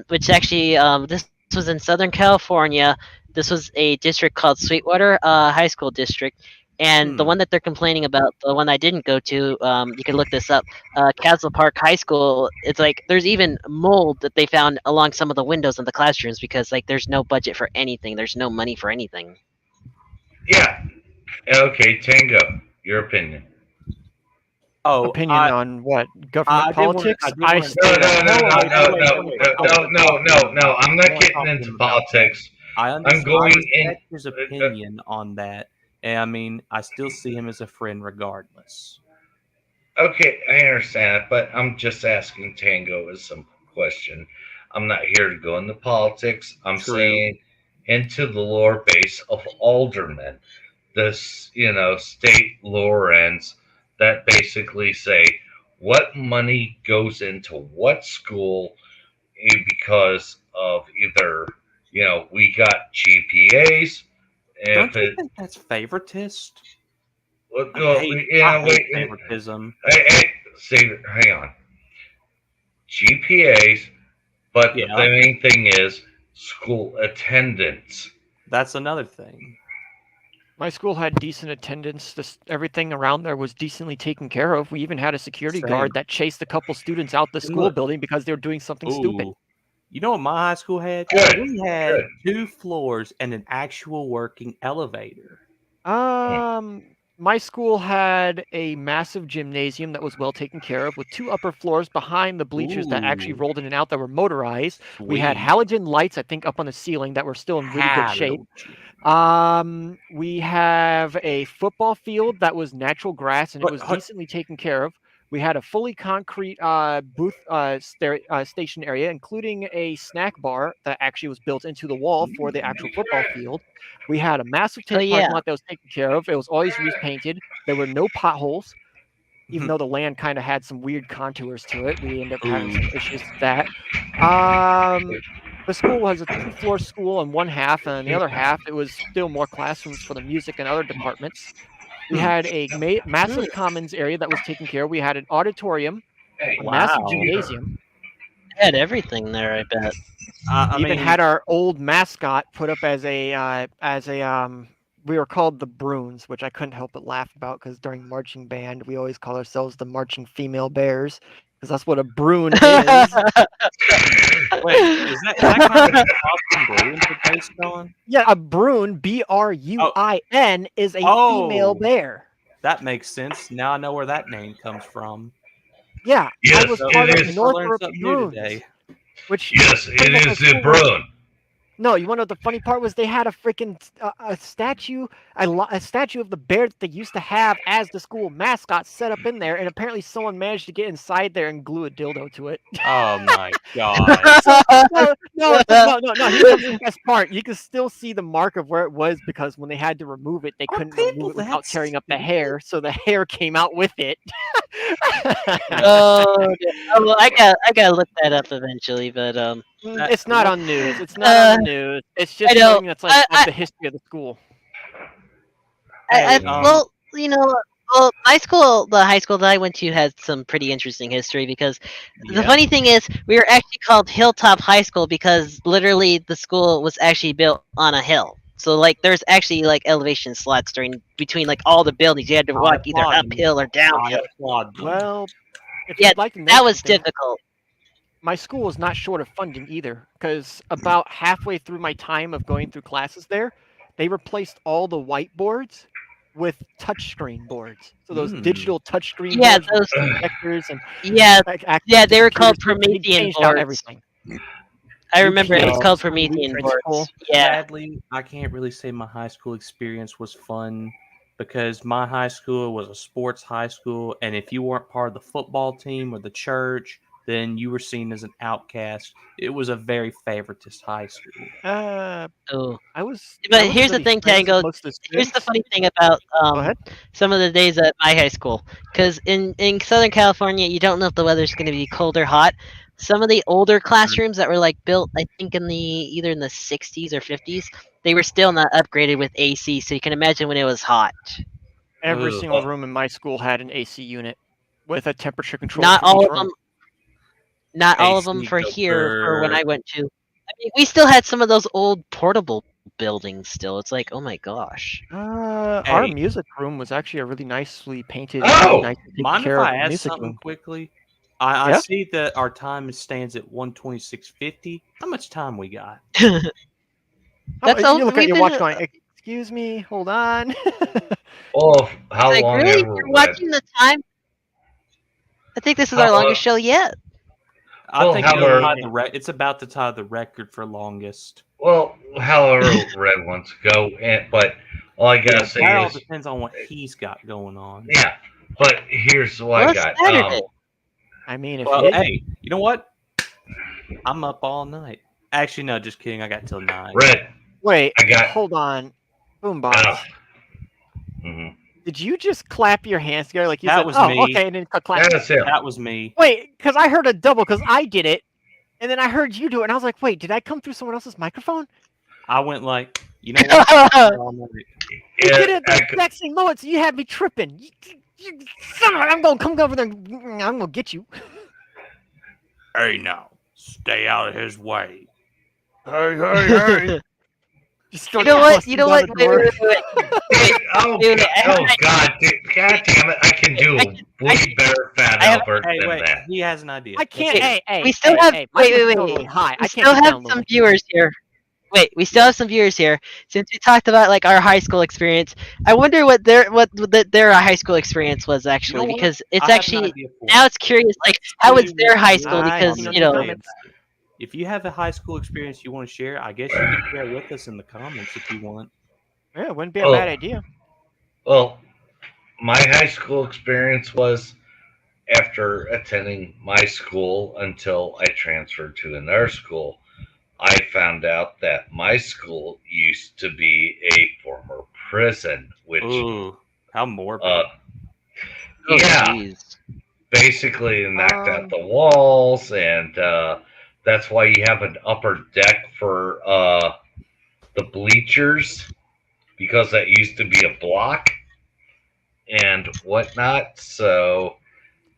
which actually this was in Southern California. This was a district called Sweetwater High School District, and the Hmm. one that they're complaining about, the one I didn't go to, you can look this up. Castle Park High School. It's like there's even mold that they found along some of the windows in the classrooms because like there's no budget for anything. There's no money for anything. yeah, okay, Tango, your opinion. Oh, Opinion on what? Government I did wanna- politics? I did I wanna- stay No, the no, hell no, away no, from no, government no, politics. no. I'm not I getting wanna into talk to him about politics. I I'm understand. I going in. respect his opinion on that, and I mean, I still see him as a friend regardless. Okay, I understand it, but I'm just asking Tango a simple question. I'm not here to go into politics. I'm True. saying into the lower base of aldermen, this state lower ends that basically say what money goes into what school because of either we got GPAs. Don't If you it, think that's favoritist? well, I hate wait, favoritism. hey, hang on. GPAs, but Yeah. the main thing is school attendance. That's another thing. My school had decent attendance. Everything around there was decently taken care of. We even had a security Same. guard that chased a couple students out the And school look. building because they were doing something stupid. Ooh. You know what my high school had? Good, We had good. 2 floors and an actual working elevator. My school had a massive gymnasium that was well taken care of with 2 upper floors behind the bleachers that actually Ooh. rolled in and out that were motorized. We had Sweet. halogen lights, I think, up on the ceiling that were still in really good shape. We have a football field that was natural grass and it But- was but- decently taken care of. We had a fully concrete booth station area, including a snack bar that actually was built into the wall for the actual football field. We had a massive tent yeah. parking lot that was taken care of. It was always repainted. There were no potholes, even though the land kind of had some weird contours to it. We ended up having some issues with that. The school was a 2-floor school in one half, and in the other half, it was still more classrooms for the music and other departments. We had a massive commons area that was taken care of. We had an auditorium, Hey, a massive Wow. gymnasium. Had everything there, I bet. I Even mean, had our old mascot put up as a we were called the Bruins, which I couldn't help but laugh about because during marching band we always call ourselves the marching female bears because that's what a Bruin is. Wait, is that kind of what Bruins are based on? Yeah, a Bruin, Bruin, is a female bear. That makes sense. Now I know where that name comes from. Yeah, Yes, I was it part of is. the I Northrop learned something new Bruins, today. which Yes, pretty it much is my a school was- Bruin. No, you want to know what the funny part was? They had a freaking a statue, a statue of the bear that they used to have as the school mascot set up in there, and apparently someone managed to get inside there and glue a dildo to it. Oh my god. No. Here comes the best part. You can still see the mark of where it was because when they had to remove it, they Are couldn't people remove it that without tearing up the stupid? hair, so the hair came out with it. Oh, well, I gotta look that up eventually, but It's not on news. It's not on the news. It's just I know. something that's like of the history of the school. Hey, well, well, the high school that I went to had some pretty interesting history because the funny thing is we were actually called Hilltop High School because literally the school was actually built on a hill. So like there's actually like elevation slots between like all the buildings. You had to walk either uphill or downhill. Well, if Yeah, you'd like to know that was something, difficult. my school is not short of funding either, because about halfway through my time of going through classes there, they replaced all the whiteboards with touchscreen boards. So those digital touchscreen boards with projectors and they were called computers, they Promethean changed out boards. everything. I remember it was called UPS, Promethean Lutheran boards. school. Yeah. Sadly, I can't really say my high school experience was fun because my high school was a sports high school, and if you weren't part of the football team or the church, then you were seen as an outcast. It was a very favoritist high school. Oh. I was. But I was here's the really thing, friends with Tango. most of the Here's the students. funny thing about Go ahead. some of the days at my high school, because in Southern California, you don't know if the weather's going to be cold or hot. Some of the older classrooms that were like built, I think either in the 60s or 50s, they were still not upgraded with AC. So you can imagine when it was hot. Every Ugh. single room in my school had an AC unit with a temperature control. Not for all each of room. them. Not all of them AC for here for when filter. I went to. I mean, we still had some of those old portable buildings still. It's like, oh my gosh. Our Hey. music room was actually a really nicely painted. Oh! Really nicely taken Mind if care of I ask music something room. quickly? I Yeah? see that our time stands at 1:26:50. How much time we got? That's you all- look at we've your been- watch going, excuse me, hold on. Oh, how Like, long really? ever? You're watching the time? I think this is How our long- longest show yet. I Well, think however- it's about to tie the record for longest. Well, however Red wants to go, but all I gotta say that all is, depends on what he's got going on. yeah. But here's what Well, I it's got. Saturday. I mean, if Well, you, hey, you know what? I'm up all night. Actually, no, just kidding. I got till 9. Red, wait, I got. hold on, Boombox. Mhm. Did you just clap your hands together like you That said? was Oh, me. okay, and then clap. That's him. That was me. Wait, because I heard a double because I did it, and then I heard you do it, and I was like, wait, did I come through someone else's microphone? I went like, you know what? All night. You Yeah, did it at the I could- exact same moment, so you had me tripping. You son of a- I'm gonna come over there. I'm gonna get you. Hey, now, stay out of his way. Hey. Just You start know what? tossing You know down what? the Wait, door. wait. Oh, Dude, God, God damn it! I can do way better, Fat I have- Albert, Hey, than wait. that. He has an idea. I can't. Wait, Hey, we still have- my wait, phone's wait. really high. We I still can't get have down some low. viewers here. Wait, we still have some viewers here. Since we talked about like our high school experience, I wonder what their high school experience was actually, You know what? because it's I have an actually idea for now it. it's curious like how was their high school I because see you what know you're saying. If you have a high school experience you want to share, I guess you can share it with us in the comments if you want. Yeah, it wouldn't be a Oh. bad idea. Well, my high school experience was after attending my school until I transferred to another school. I found out that my school used to be a former prison, which, Ooh, how morbid. oh, yeah, jeez. basically knocked out the walls, and that's why you have an upper deck for the bleachers, because that used to be a block and whatnot. So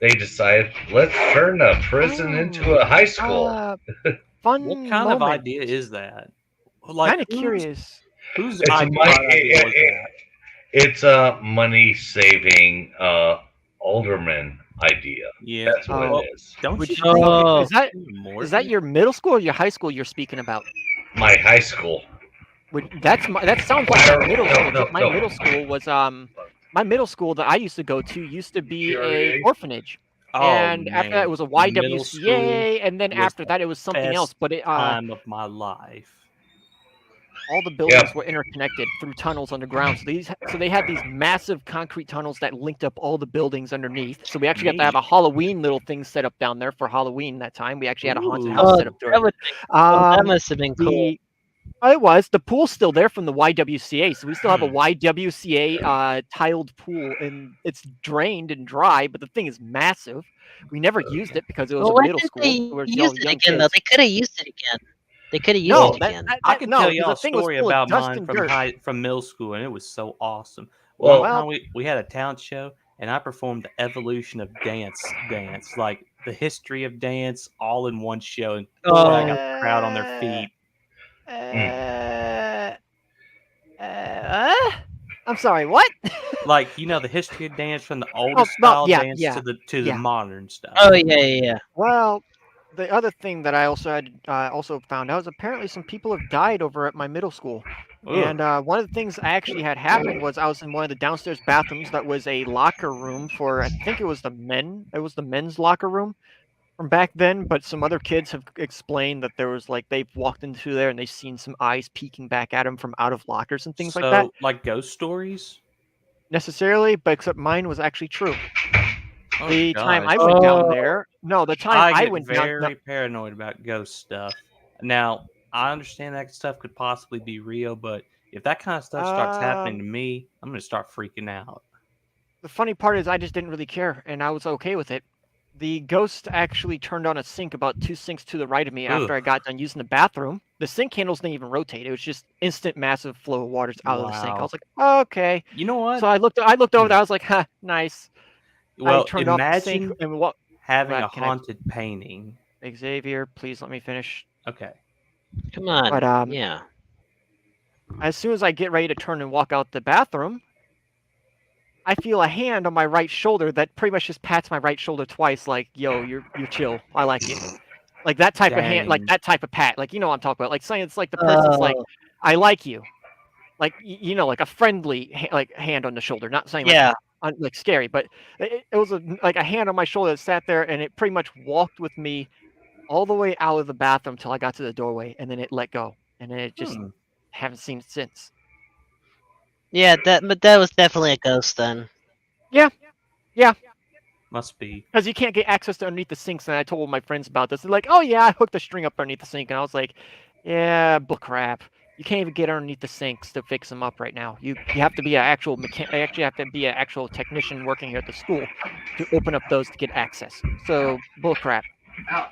they decided, let's turn a prison into a high school. Fun what kind of moment. idea is that? Kind of who's- curious. Whose It's a idea money. was that? It's a money-saving alderman idea. Yeah. That's what Oh. it is. Don't Would you you think Oh. is that Morgan? your middle school or your high school you're speaking about? My high school. That sounds like my middle school. No. My middle school was my middle school that I used to go to used to be a GREA? orphanage. Oh, And after that man. it was a Middle YWCA, and then was after the that it was something else. best But it time of my life. all the buildings were interconnected through tunnels underground. So they had these massive concrete tunnels that linked up all the buildings underneath. So we actually got to have a Halloween little thing set up down there for Halloween that time. We actually had a haunted Ooh. house Oh, set up there. that must have been cool. It was. The pool's still there from the YWCA, so we still have a YWCA tiled pool, and it's drained and dry, but the thing is massive. We never used it because it was Well, a why middle didn't school. they We were use it young again, though? kids. They could have used it again. They could have used No, it again. I can tell y'all the a thing was story full of about dust mine and from dirt. from middle school, and it was so awesome. Well- One time we had a talent show, and I performed the evolution of dance, like the history of dance, all in one show, and boy, I got the crowd on their feet. I'm sorry, what? Like, you know, the history of dance from the old well, style yeah, dance yeah, to the yeah. modern stuff. Oh yeah. Well, the other thing that I also had also found out is apparently some people have died over at my middle school. Ugh. And one of the things I actually had happen was I was in one of the downstairs bathrooms that was a locker room for, I think it was the men. It was the men's locker room from back then. But some other kids have explained that there was like they've walked into there and they've seen some eyes peeking back at them from out of lockers and things like that. Like ghost stories. Necessarily, but except mine was actually true. Oh, The time gosh. I went down there, no, the time I get went very down. paranoid about ghost stuff. Now, I understand that stuff could possibly be real, but if that kind of stuff starts happening to me, I'm going to start freaking out. The funny part is I just didn't really care, and I was okay with it. The ghost actually turned on a sink about 2 sinks to the right of me after I got done using the bathroom. The sink handles didn't even rotate. It was just instant massive flow of water out of the sink. I was like, oh, okay. You know what? So I looked over there. I was like, huh, nice. Well, I turned off the sink imagine and what? having Right, a can I- haunted painting. Xavier, please let me finish. Okay. Come on. But yeah. as soon as I get ready to turn and walk out the bathroom, I feel a hand on my right shoulder that pretty much just pats my right shoulder twice, like, yo, you're chill. I like it. Like that type of hand, like Dang. that type of pat. Like, you know what I'm talking about. Like saying it's like the person's like, I like you. Like, you know, like a friendly hand on the shoulder, not saying like, Yeah. like scary, but it was like a hand on my shoulder that sat there and it pretty much walked with me all the way out of the bathroom till I got to the doorway, and then it let go, and then it just haven't seen it since. Yeah, but that was definitely a ghost then. Must be. Because you can't get access to underneath the sinks, and I told my friends about this. They're like, "Oh yeah, I hooked the string up underneath the sink," and I was like, "Yeah, bull crap. You can't even get underneath the sinks to fix them up right now. You have to be an actual actually have to be an actual technician working here at the school to open up those to get access. So bull crap." Out.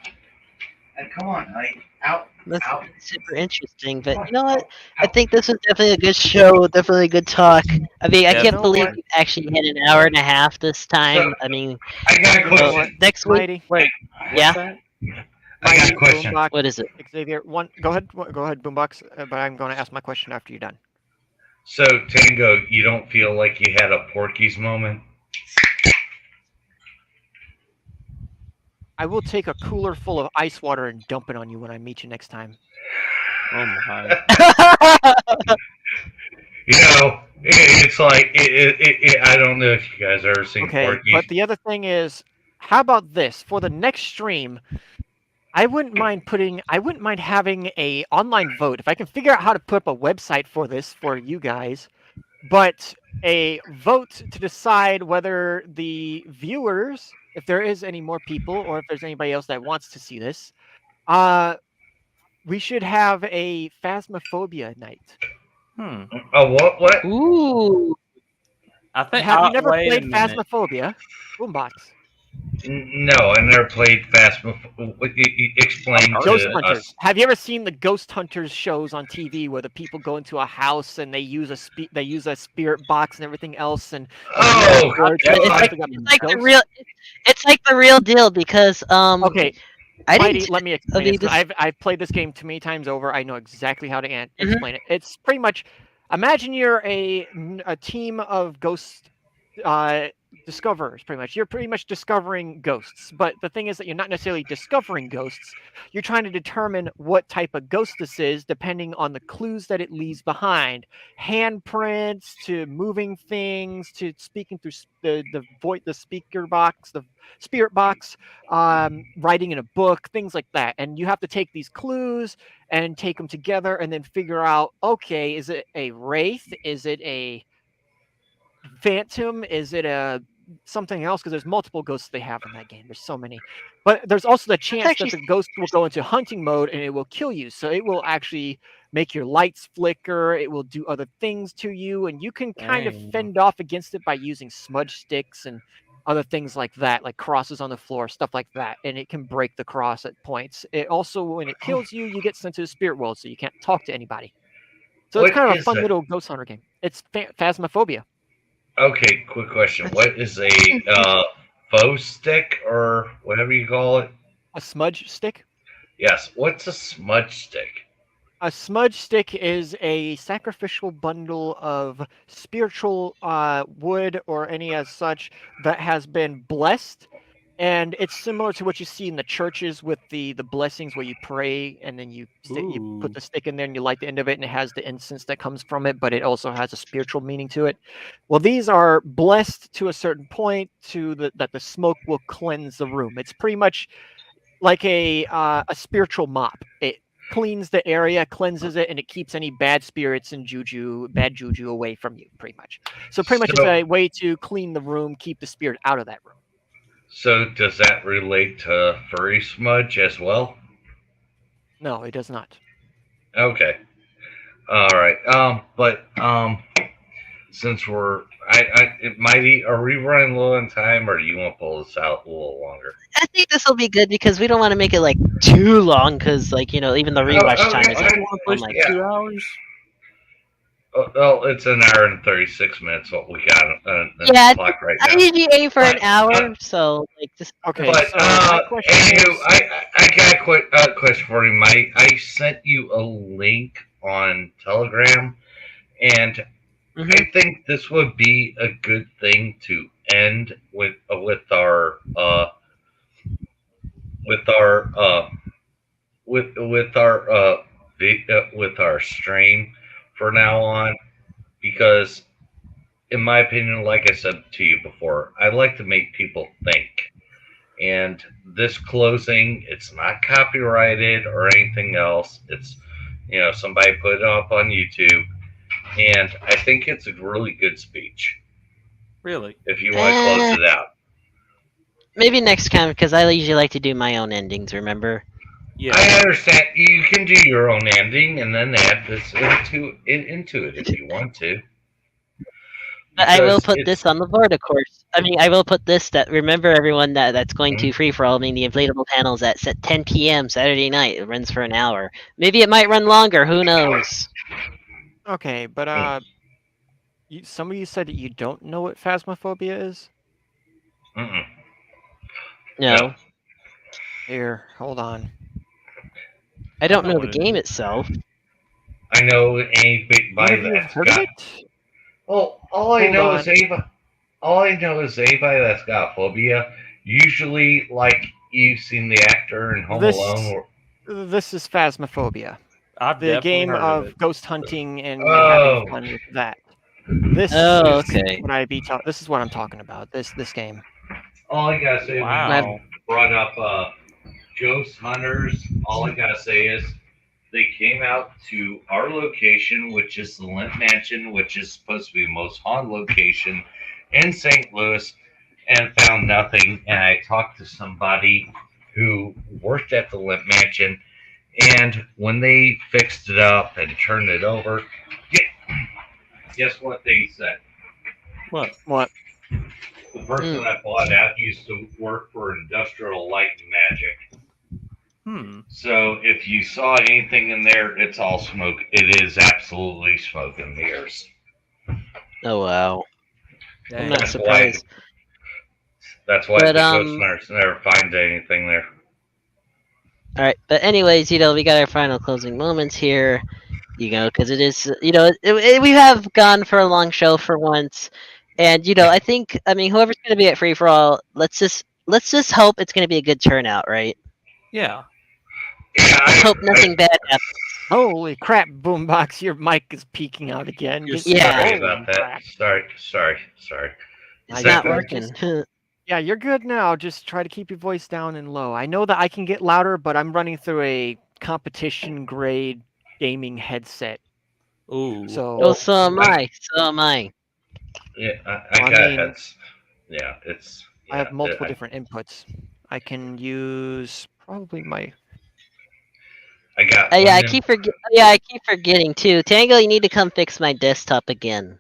Come on, honey. Out. That's Out. super interesting. But you know what? I think this was definitely a good show. Definitely a good talk. I mean, I Yeah. can't You know believe what? we actually hit an hour and a half this time. I mean, I got a You know what? question. next week. Mighty, Wait, yeah. I got a question. Boombox, What is it? Xavier, go ahead, Boombox. But I'm going to ask my question after you're done. So, Tango, you don't feel like you had a Porky's moment? I will take a cooler full of ice water and dump it on you when I meet you next time. Oh my. You know, it's like I don't know if you guys ever seen Okay, Porky's. but the other thing is, how about this? For the next stream, I wouldn't mind having a online vote. If I can figure out how to put up a website for this for you guys, but a vote to decide whether the viewers, if there is any more people, or if there's anybody else that wants to see this, we should have a Phasmophobia night. Oh, what? Ooh. I think. Have you never wait a played minute. Phasmophobia? Boombox. No, I never played Phasmophobia. Explain Ghost to Hunters. us. Have you ever seen the Ghost Hunters shows on TV where the people go into a house and they use a spirit box and everything else? And Oh, It's like the real deal because okay, I Mighty, didn't. let me explain mean, this. 'Cause I've played this game too many times over. I know exactly how to explain it. It's pretty much Imagine you're a team of ghost discoverers, pretty much. You're pretty much discovering ghosts, but the thing is that you're not necessarily discovering ghosts. You're trying to determine what type of ghost this is, depending on the clues that it leaves behind. Handprints to moving things to speaking through the speaker box, the spirit box, writing in a book, things like that. And you have to take these clues and take them together, and then figure out, okay, is it a wraith? Is it a phantom? Is it a something else? Because there's multiple ghosts they have in that game. There's so many, but there's also the chance actually that the ghost will go into hunting mode and it will kill you. So it will actually make your lights flicker. It will do other things to you, and you can kind of Dang. fend off against it by using smudge sticks and other things like that, like crosses on the floor, stuff like that. And it can break the cross at points. It also, when it kills you, you get sent to the spirit world, so you can't talk to anybody. So it's What kind of a is fun it? little ghost hunter game. It's Phasmophobia. Okay, quick question. What is a faux stick or whatever you call it? A smudge stick. Yes. What's a smudge stick? A smudge stick is a sacrificial bundle of spiritual wood or any as such that has been blessed, and it's similar to what you see in the churches with the blessings where you pray and then you put Ooh. the stick in there and you light the end of it and it has the incense that comes from it, but it also has a spiritual meaning to it. Well, these are blessed to a certain point that the smoke will cleanse the room. It's pretty much like a spiritual mop. It cleans the area, cleanses it, and it keeps any bad spirits and bad juju away from you, pretty much. So pretty much it's So, a way to clean the room, keep the spirit out of that room. so does that relate to furry smudge as well? No, it does not. Okay. All right. Since are we running low on time, or do you want to pull this out a little longer? I think this will be good because we don't want to make it like too long because even the rewatch time okay. is I like, want to oh push my to god. 2 hours. Well, it's an hour and 36 minutes. What we got on the Yeah, clock right I now. usually aim for an But, hour, so like just Okay, But so my question anywho, is, I got a question for you, Mike. I sent you a link on Telegram, and mhm. I think this would be a good thing to end with with our stream for now on, because in my opinion, like I said to you before, I like to make people think. And this closing, it's not copyrighted or anything else. It's somebody put it up on YouTube, and I think it's a really good speech. Really? If you want to close it out. Maybe next time because I usually like to do my own endings. Remember? Yeah. I understand you can do your own ending and then add this into it if you want to. But I will Because put this on the board, of course. I mean, I will put this. That remember everyone that's going to Mhm. free for all. I mean, the inflatable panels at 10 p.m. Saturday night. It runs for an hour. Maybe it might run longer. Who knows? okay, but some of you said that you don't know what Phasmophobia is. Mm-mm. No, No. Here, hold on. I don't know know what the it game is. itself. I know anybody One of you have that's heard of got. it? Well, all I Hold know on. is anybody that's got phobia. Usually, like you've seen the actor in Home Alone. This is Phasmophobia, I've the definitely game heard of of it. ghost hunting and having Oh, fun with that. This Oh, is okay. this is what I'm talking about. This game. all I gotta say when I've- you Wow. brought up ghost hunters, all I gotta say is they came out to our location, which is the Lint Mansion, which is supposed to be the most haunted location in St. Louis, and found nothing. And I talked to somebody who worked at the Lint Mansion, and when they fixed it up and turned it over, guess what they said? What? What? The person that bought out used to work for Industrial Light and Magic. So if you saw anything in there, it's all smoke. It is absolutely smoke and mirrors. Oh wow. I'm Dang. not That's surprised. That's why But the ghost hunters never find anything there. all right. But anyways, we got our final closing moments here. because it is, we have gone for a long show for once, and I think, whoever's going to be at free for all, let's just hope it's going to be a good turnout, right? Yeah. Yeah, Let's hope nothing bad happens. Holy crap, Boombox, your mic is peaking out again. You're Yeah. sorry Holy about that. crap. Sorry. It's Now, not you're working. Yeah, you're good now. Just try to keep your voice down and low. I know that I can get louder, but I'm running through a competition grade gaming headset. Ooh. So Well, so am I. So am I. Yeah, Well, I I got mean- heads. Yeah, it's. I have multiple I- different inputs. I can use probably my. I got. Yeah, one I keep forgetting too. Tango, you need to come fix my desktop again.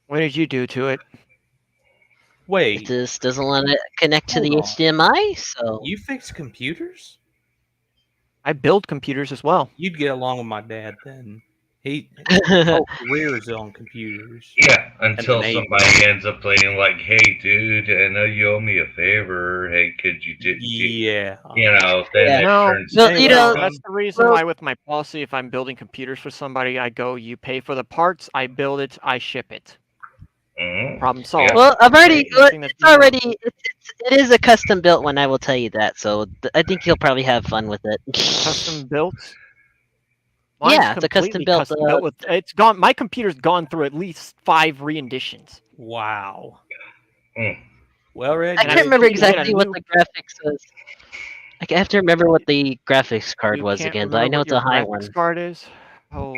What did you do to it? It Wait. just doesn't want to connect to the Hold on. HDMI. So You fix computers? I build computers as well. You'd get along with my dad then. His whole career is on computers. Yeah, until neighbor. somebody ends up playing like, "Hey, dude, I know you owe me a favor. Hey, could you do?" Yeah. Then Yeah. it No, turns. Well, no, that's the reason well- why with my policy, if I'm building computers for somebody, I go, you pay for the parts, I build it, I ship it. Mhm. Problem solved. well, I've already. Okay, nothing that's It's already. It is a custom built one. I will tell you that. So I think you'll probably have fun with it. Custom built. Yeah, it's a custom completely built, Custom built with it's gone. My computer's gone through at least 5 re-editions. Wow. Mm. Well, Red, I And can't remember you get a exactly what new- the graphics was. I have to remember what the graphics card You was can't again, but I remember know what it's a your high graphics one. card is. Hold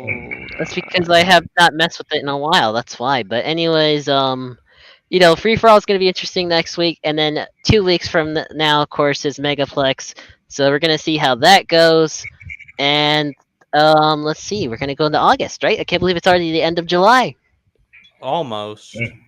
That's on. because I have not messed with it in a while. That's why. But anyways, free for all is going to be interesting next week, and then 2 weeks from now, of course, is Megaplex. So we're going to see how that goes, and let's see. We're going to go into August, right? I can't believe it's already the end of July. almost. Mm.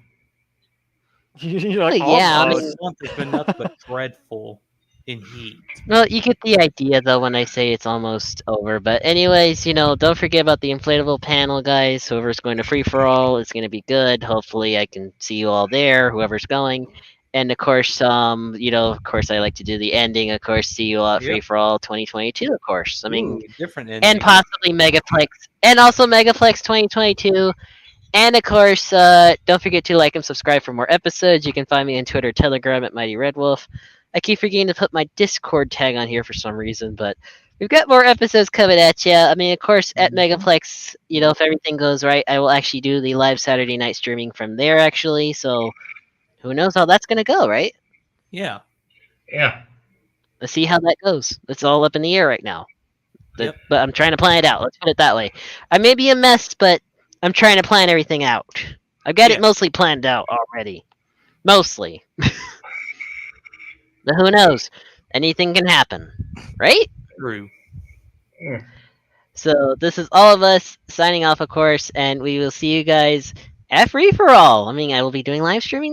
You're like, Yeah, I almost. mean- This month has been nothing but dreadful in heat. Well, you get the idea though when I say it's almost over. But anyways, don't forget about the inflatable panel, guys. Whoever's going to free for all, it's going to be good. Hopefully, I can see you all there. Whoever's going, and of course, of course, I like to do the ending. Of course, see you all at Yep. free for all 2022. Of course, I mean, Ooh, different ending. and possibly Megaplex, and also Megaplex 2022. And of course, don't forget to like and subscribe for more episodes. You can find me on Twitter, Telegram at Mighty Red Wolf. I keep forgetting to put my Discord tag on here for some reason, but we've got more episodes coming at you. I mean, of course, at Megaplex, if everything goes right, I will actually do the live Saturday night streaming from there, actually. So who knows how that's going to go, right? Yeah. Yeah. Let's see how that goes. It's all up in the air right now. Yep. But I'm trying to plan it out. Let's put it that way. I may be a mess, but I'm trying to plan everything out. I've got Yeah. it mostly planned out already. Mostly. But who knows? Anything can happen. Right? True. So this is all of us signing off, of course, and we will see you guys at Free For All. I mean, I will be doing live streaming there.